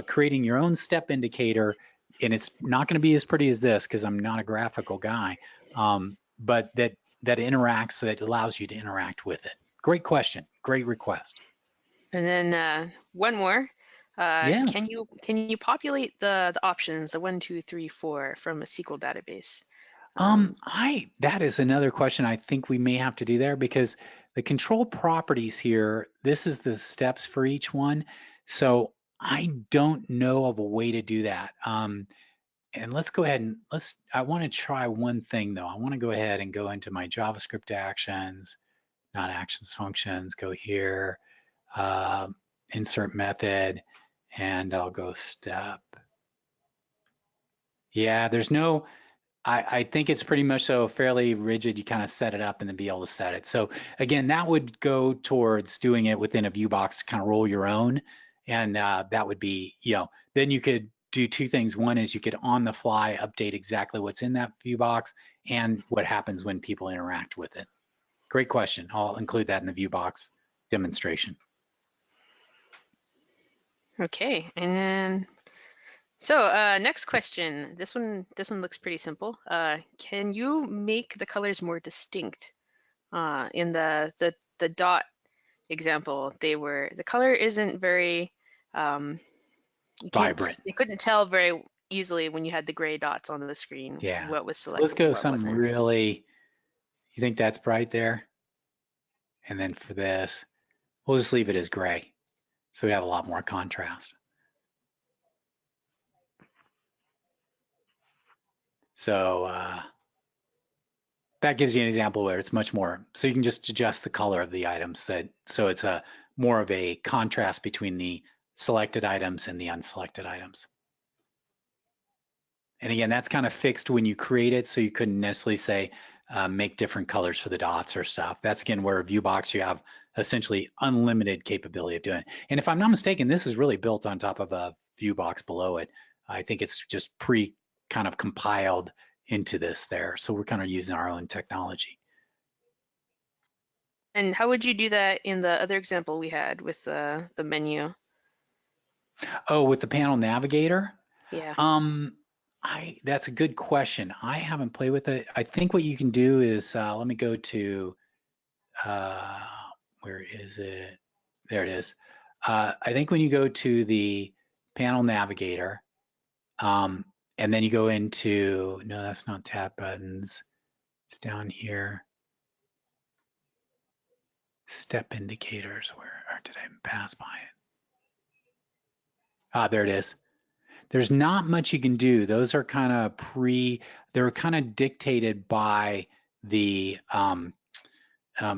creating your own step indicator. And it's not going to be as pretty as this because I'm not a graphical guy, but that interacts, that allows you to interact with it. Great question. Great request. And then one more. Yes. Can you populate the options, the 1, 2, 3, 4 from a SQL database? That is another question I think we may have to do there, because the control properties here, this is the steps for each one. So I don't know of a way to do that. And let's go ahead and I want to try one thing though. I want to go ahead and go into my JavaScript actions, not actions functions, go here, insert method, and I'll go step. Yeah, there's no, I think it's pretty much so fairly rigid. You kind of set it up and then be able to set it. So again, that would go towards doing it within a viewbox to kind of roll your own. And that would be, then you could do two things. One is you could on the fly update exactly what's in that viewbox and what happens when people interact with it. Great question. I'll include that in the viewbox demonstration. Okay, and then so next question. This one looks pretty simple. Can you make the colors more distinct? In the dot example, the color isn't very Vibrant. you couldn't tell very easily when you had the gray dots on the screen Yeah. what was So let's selected go and with what something wasn't. really, you think that's bright there? And then for this, we'll just leave it as gray. So we have a lot more contrast. So that gives you an example where it's much more, so you can just adjust the color of the items, so it's a more of a contrast between the selected items and the unselected items. And again, that's kind of fixed when you create it, so you couldn't necessarily say make different colors for the dots or stuff. That's again where a viewbox, you have essentially unlimited capability of doing it. And if I'm not mistaken, this is really built on top of a viewbox below it. I think it's just kind of compiled into this there. So we're kind of using our own technology. And how would you do that in the other example we had with the menu? Oh, with the Panel Navigator? Yeah. That's a good question. I haven't played with it. I think what you can do is, let me go to, where is it? There it is. I think when you go to the Panel Navigator, and then you go into, no, that's not TabButtons. It's down here. Step indicators, or did I pass by it? There it is. There's not much you can do. Those are kind of they're kind of dictated by the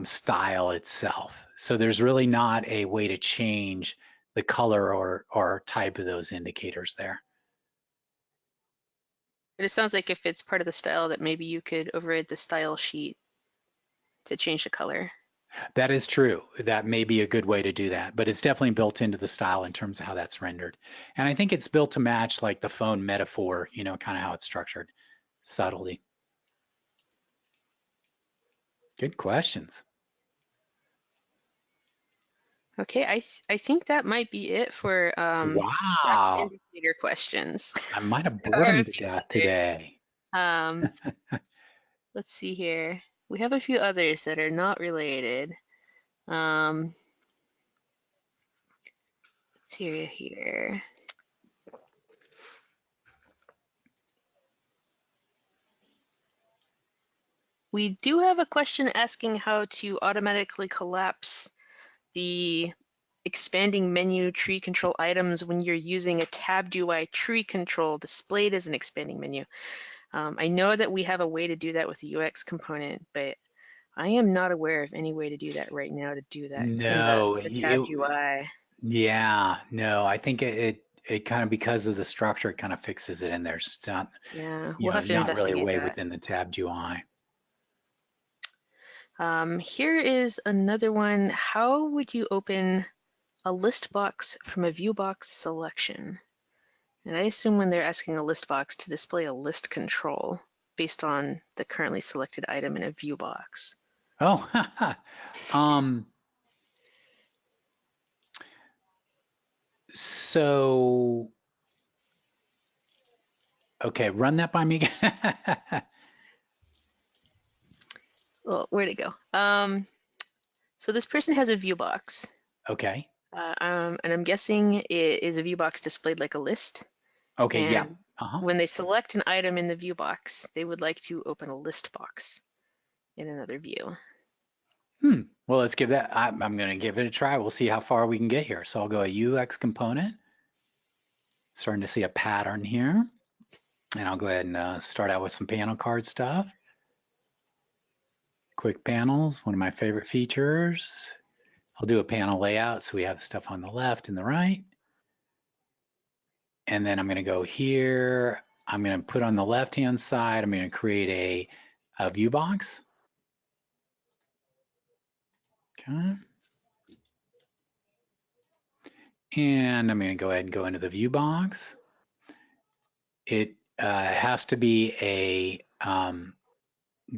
style itself. So there's really not a way to change the color or type of those indicators there. But it sounds like if it's part of the style that maybe you could override the style sheet to change the color. That is true. That may be a good way to do that, but it's definitely built into the style in terms of how that's rendered. And I think it's built to match like the phone metaphor, kind of how it's structured, subtly. Good questions. Okay, I think that might be it for step Wow. indicator questions. I might have There bored are him a to few death others. today. Let's see here. We have a few others that are not related. Let's see here. We do have a question asking how to automatically collapse the expanding menu tree control items when you're using a tabbed UI tree control displayed as an expanding menu. I know that we have a way to do that with the UX component, but I am not aware of any way to do that right now to do that in No, the tabbed UI. yeah, no, I think it kind of, because of the structure, it kind of fixes it in there. So it's not, Yeah, we'll have to not really a investigate way that. within the tabbed UI. Here is another one. How would you open a list box from a view box selection? And I assume when they're asking a list box to display a list control based on the currently selected item in a view box. Oh, so, okay, run that by me again. Well, where'd it go? So this person has a view box. Okay. And I'm guessing it is a view box displayed like a list. Okay, yeah. And Uh-huh. when they select an item in the view box, they would like to open a list box in another view. Well, let's give that, I'm going to give it a try. We'll see how far we can get here. So I'll go a UX component. Starting to see a pattern here. And I'll go ahead and start out with some panel card stuff. Quick panels, one of my favorite features. I'll do a panel layout so we have stuff on the left and the right. And then I'm going to go here. I'm going to put on the left-hand side, I'm going to create a view box. Okay. And I'm going to go ahead and go into the view box. It has to be a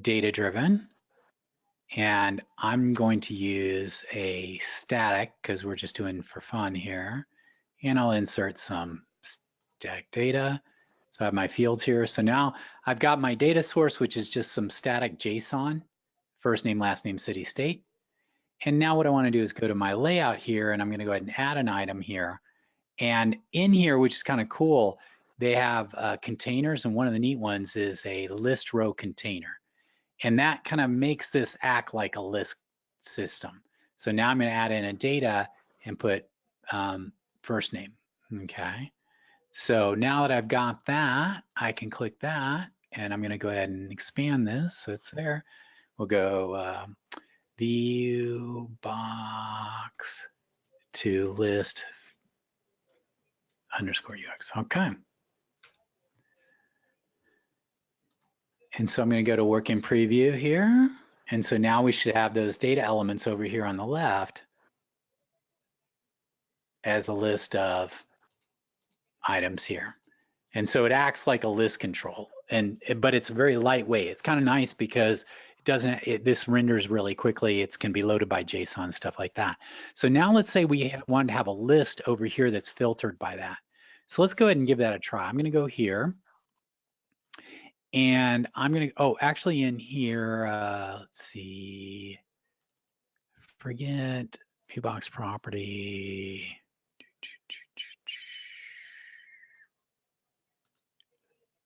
data-driven. And I'm going to use a static because we're just doing for fun here. And I'll insert some static data. So I have my fields here. So now I've got my data source, which is just some static JSON, first name, last name, city, state. And now what I want to do is go to my layout here, and I'm going to go ahead and add an item here. And in here, which is kind of cool, they have containers, and one of the neat ones is a list row container. And that kind of makes this act like a list system. So now I'm going to add in a data and put first name. Okay. So now that I've got that, I can click that, and I'm going to go ahead and expand this so it's there. We'll go view box to list underscore UX. Okay. And so I'm going to go to work in preview here. And so now we should have those data elements over here on the left as a list of items here. And so it acts like a list control, but it's very lightweight. It's kind of nice because this renders really quickly. It can be loaded by JSON, stuff like that. So now let's say we want to have a list over here that's filtered by that. So let's go ahead and give that a try. I'm going to go here. And I'm going to, actually in here, let's see, forget viewbox property.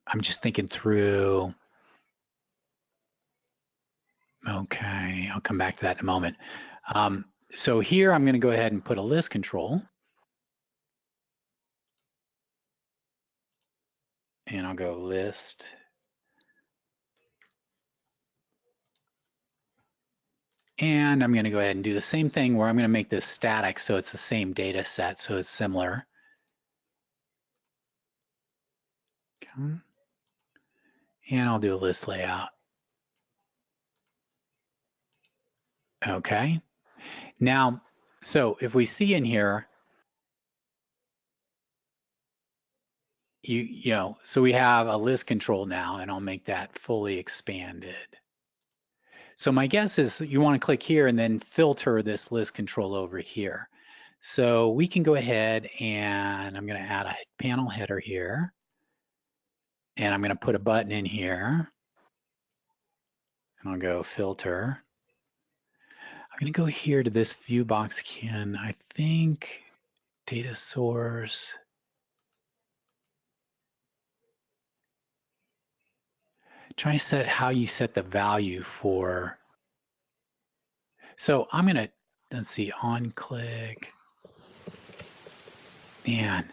I'm just thinking through. Okay, I'll come back to that in a moment. So here I'm going to go ahead and put a list control. And I'll go list. And I'm going to go ahead and do the same thing where I'm going to make this static so it's the same data set, so it's similar. Okay. And I'll do a list layout. Okay. Now, so if we see in here, so we have a list control now, and I'll make that fully expanded. So my guess is you want to click here and then filter this list control over here. So we can go ahead and I'm going to add a panel header here. And I'm going to put a button in here. And I'll go filter. I'm going to go here to this view box again. I think data source. Try to set how you set the value for. So I'm going to, let's see, on click. Man,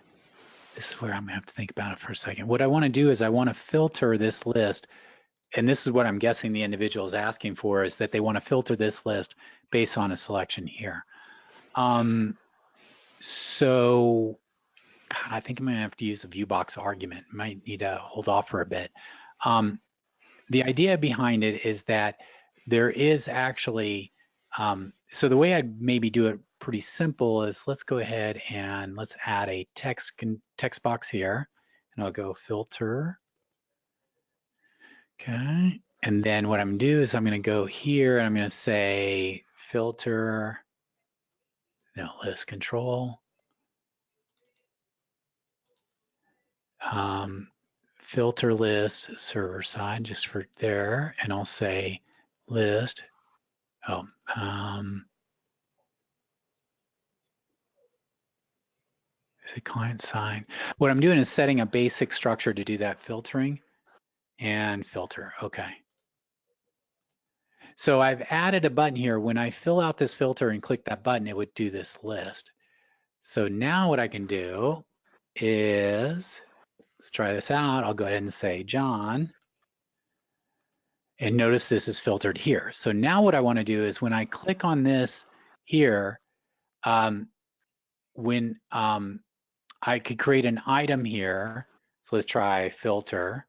this is where I'm going to have to think about it for a second. What I want to do is I want to filter this list. And this is what I'm guessing the individual is asking for, is that they want to filter this list based on a selection here. So, God, I think I'm going to have to use a viewbox argument. Might need to hold off for a bit. The idea behind it is that there is actually, so the way I'd maybe do it pretty simple is let's go ahead and let's add a text box here, and I'll go filter. Okay, and then what I'm going to do is I'm going to go here and I'm going to say filter, list control. Filter list server side just for there, and I'll say list. Is it client side? What I'm doing is setting a basic structure to do that filtering and filter. Okay. So I've added a button here. When I fill out this filter and click that button, it would do this list. So now what I can do is, let's try this out. I'll go ahead and say John. And notice this is filtered here. So now what I want to do is when I click on this here, when I could create an item here. So let's try filter.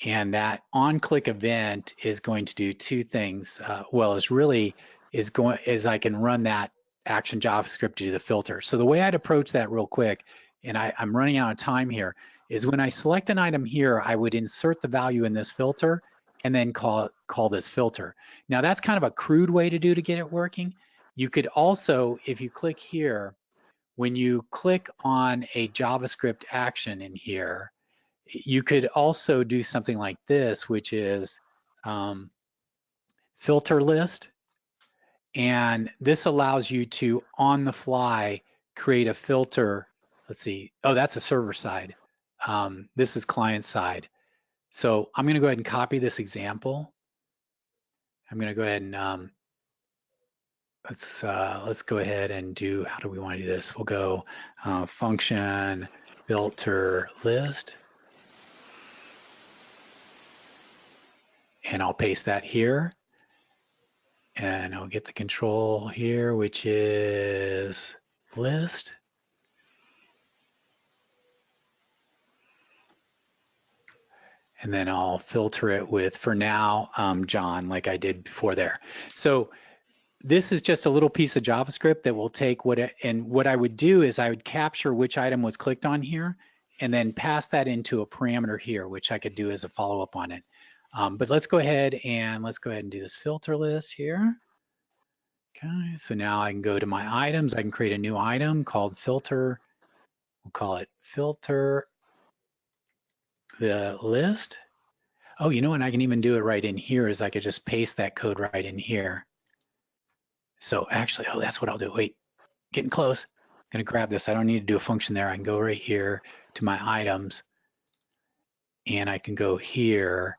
And that on-click event is going to do two things. Well, is I can run that action JavaScript to do the filter. So the way I'd approach that real quick, and I'm running out of time here, is when I select an item here, I would insert the value in this filter and then call this filter. Now that's kind of a crude way to get it working. You could also, if you click here, when you click on a JavaScript action in here, you could also do something like this, which is filter list. And this allows you to, on the fly, create a filter. Let's see. Oh, that's a server side. This is client side. So I'm going to go ahead and copy this example. I'm going to go ahead and let's go ahead and do, how do we want to do this? We'll go function filter list. And I'll paste that here. And I'll get the control here, which is list. And then I'll filter it with, for now, John, like I did before there. So this is just a little piece of JavaScript that will take what I would do is I would capture which item was clicked on here and then pass that into a parameter here, which I could do as a follow-up on it. But let's go ahead and do this filter list here. Okay, so now I can go to my items. I can create a new item called filter. We'll call it filter the list. Oh, you know what? I can even do it right in here is I could just paste that code right in here. So actually, oh, that's what I'll do. Wait, getting close. I'm gonna grab this. I don't need to do a function there. I can go right here to my items and I can go here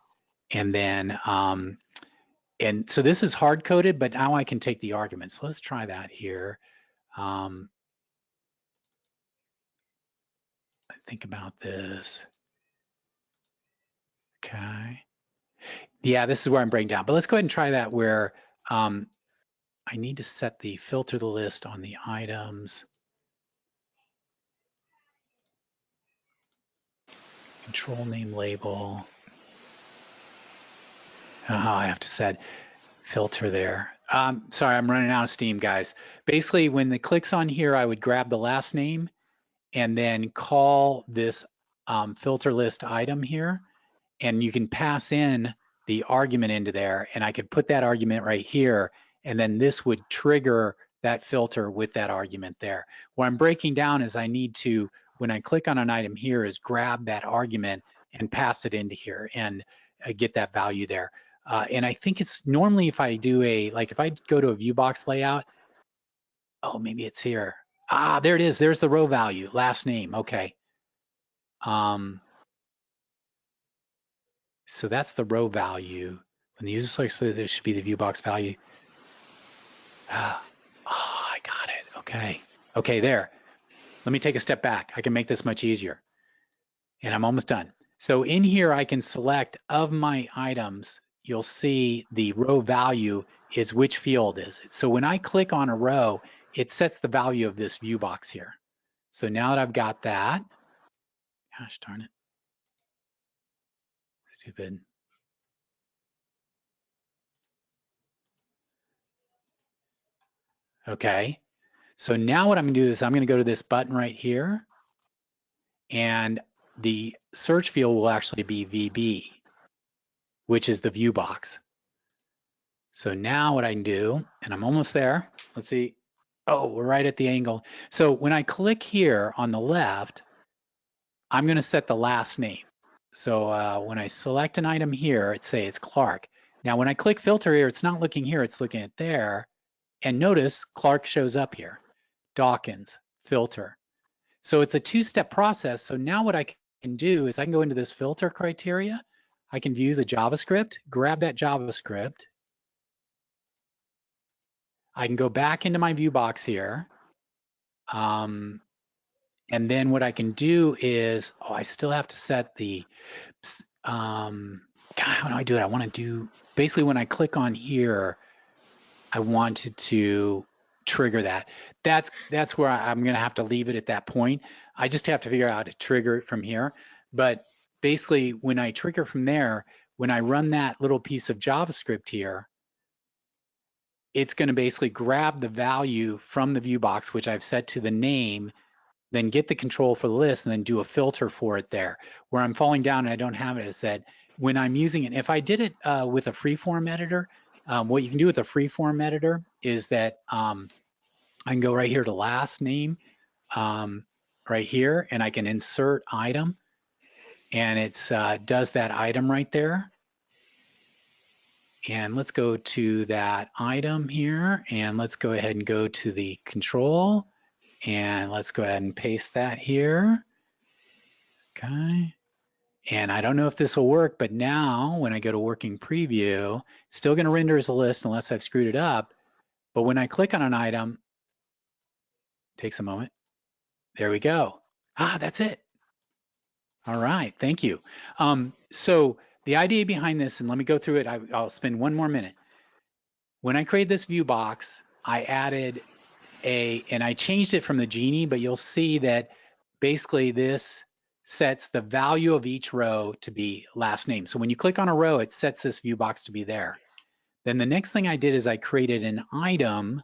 and then, and so this is hard coded, but now I can take the arguments. So let's try that here. Think about this. Okay. Yeah, this is where I'm breaking down, but let's go ahead and try that where I need to set the filter the list on the items. Control name label. Oh, I have to set filter there. Sorry, I'm running out of steam, guys. Basically, when it clicks on here, I would grab the last name and then call this filter list item here. And you can pass in the argument into there, and I could put that argument right here, and then this would trigger that filter with that argument there. What I'm breaking down is I need to, when I click on an item here, is grab that argument and pass it into here and get that value there. And I think it's normally if I do if I go to a viewbox layout, oh, maybe it's here. Ah, there it is. There's the row value, last name. Okay. So that's the row value. When the user selects, so there should be the viewbox value. Oh, I got it. Okay. Okay, there. Let me take a step back. I can make this much easier. And I'm almost done. So in here, I can select of my items, you'll see the row value is which field is it. So when I click on a row, it sets the value of this view box here. So now that I've got that, gosh darn it, stupid. Okay, so now what I'm gonna do is I'm gonna go to this button right here, and the search field will actually be VB, which is the view box. So now what I can do, and I'm almost there, let's see. Oh, we're right at the angle. So when I click here on the left, I'm going to set the last name. So when I select an item here, it's Clark. Now when I click filter here, it's not looking here, it's looking at there. And notice Clark shows up here. Dawkins, filter. So it's a two-step process. So now what I can do is I can go into this filter criteria. I can view the JavaScript, grab that JavaScript. I can go back into my view box here. And then what I can do is, I still have to set the, God, how do I do it? I want to do, basically when I click on here, I wanted to trigger that. That's where I'm going to have to leave it at that point. I just have to figure out how to trigger it from here. But basically when I trigger from there, when I run that little piece of JavaScript here, it's going to basically grab the value from the view box, which I've set to the name, then get the control for the list and then do a filter for it there. Where I'm falling down and I don't have it is that when I'm using it, if I did it with a freeform editor, what you can do with a freeform editor is that I can go right here to last name right here, and I can insert item, and it does that item right there. And let's go to that item here, and let's go ahead and go to the control, and let's go ahead and paste that here. Okay. And I don't know if this will work, but now when I go to working preview, it's still going to render as a list unless I've screwed it up. But when I click on an item, it takes a moment. There we go. Ah, that's it. All right, thank you. So the idea behind this, and let me go through it. I'll spend one more minute. When I create this view box, I added and I changed it from the Genie, but you'll see that basically this sets the value of each row to be last name. So when you click on a row, it sets this view box to be there. Then the next thing I did is I created an item,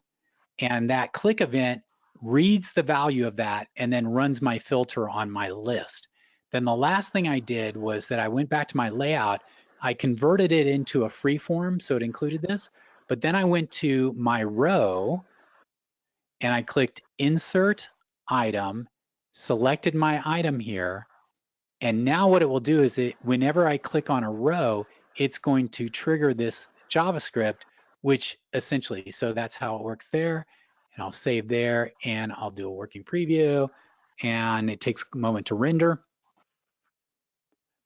and that click event reads the value of that and then runs my filter on my list. Then the last thing I did was that I went back to my layout. I converted it into a free form, so it included this, but then I went to my row and I clicked insert item, selected my item here, and now what it will do is whenever I click on a row, it's going to trigger this JavaScript, which essentially, so that's how it works there. And I'll save there, and I'll do a working preview, and it takes a moment to render.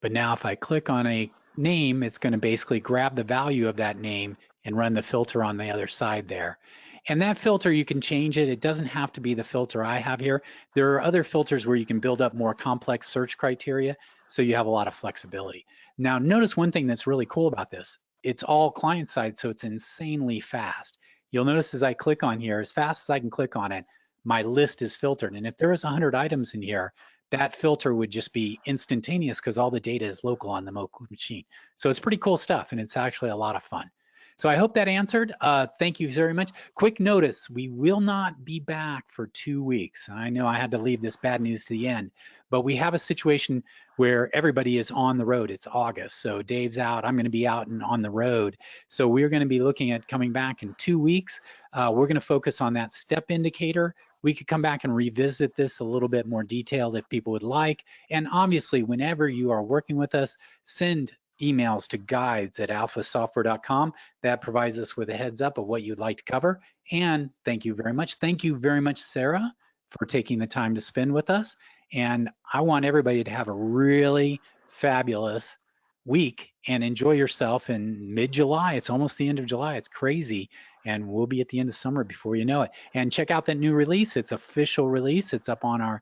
But now if I click on a name, it's going to basically grab the value of that name and run the filter on the other side there. And that filter, you can change it. It doesn't have to be the filter I have here. There are other filters where you can build up more complex search criteria, so you have a lot of flexibility. Now, notice one thing that's really cool about this. It's all client side, so it's insanely fast. You'll notice as I click on here, as fast as I can click on it, my list is filtered. And if there was 100 items in here, that filter would just be instantaneous because all the data is local on the machine. So it's pretty cool stuff, and it's actually a lot of fun. So I hope that answered. Thank you very much. Quick notice, we will not be back for 2 weeks. I know I had to leave this bad news to the end, but we have a situation where everybody is on the road. It's August, so Dave's out, I'm gonna be out and on the road. So we're gonna be looking at coming back in 2 weeks. We're gonna focus on that step indicator. We could come back and revisit this a little bit more detailed if people would like. And obviously, whenever you are working with us, send emails to guides@alphasoftware.com. That provides us with a heads up of what you'd like to cover. And thank you very much. Thank you very much, Sarah, for taking the time to spend with us. And I want everybody to have a really fabulous week and enjoy yourself in mid-July. It's almost the end of July. It's crazy. And we'll be at the end of summer before you know it. And check out that new release. It's official release. It's up on our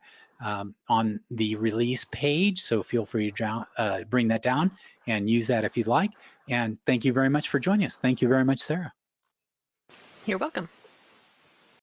on the release page. So feel free to bring that down and use that if you'd like. And thank you very much for joining us. Thank you very much, Sarah. You're welcome.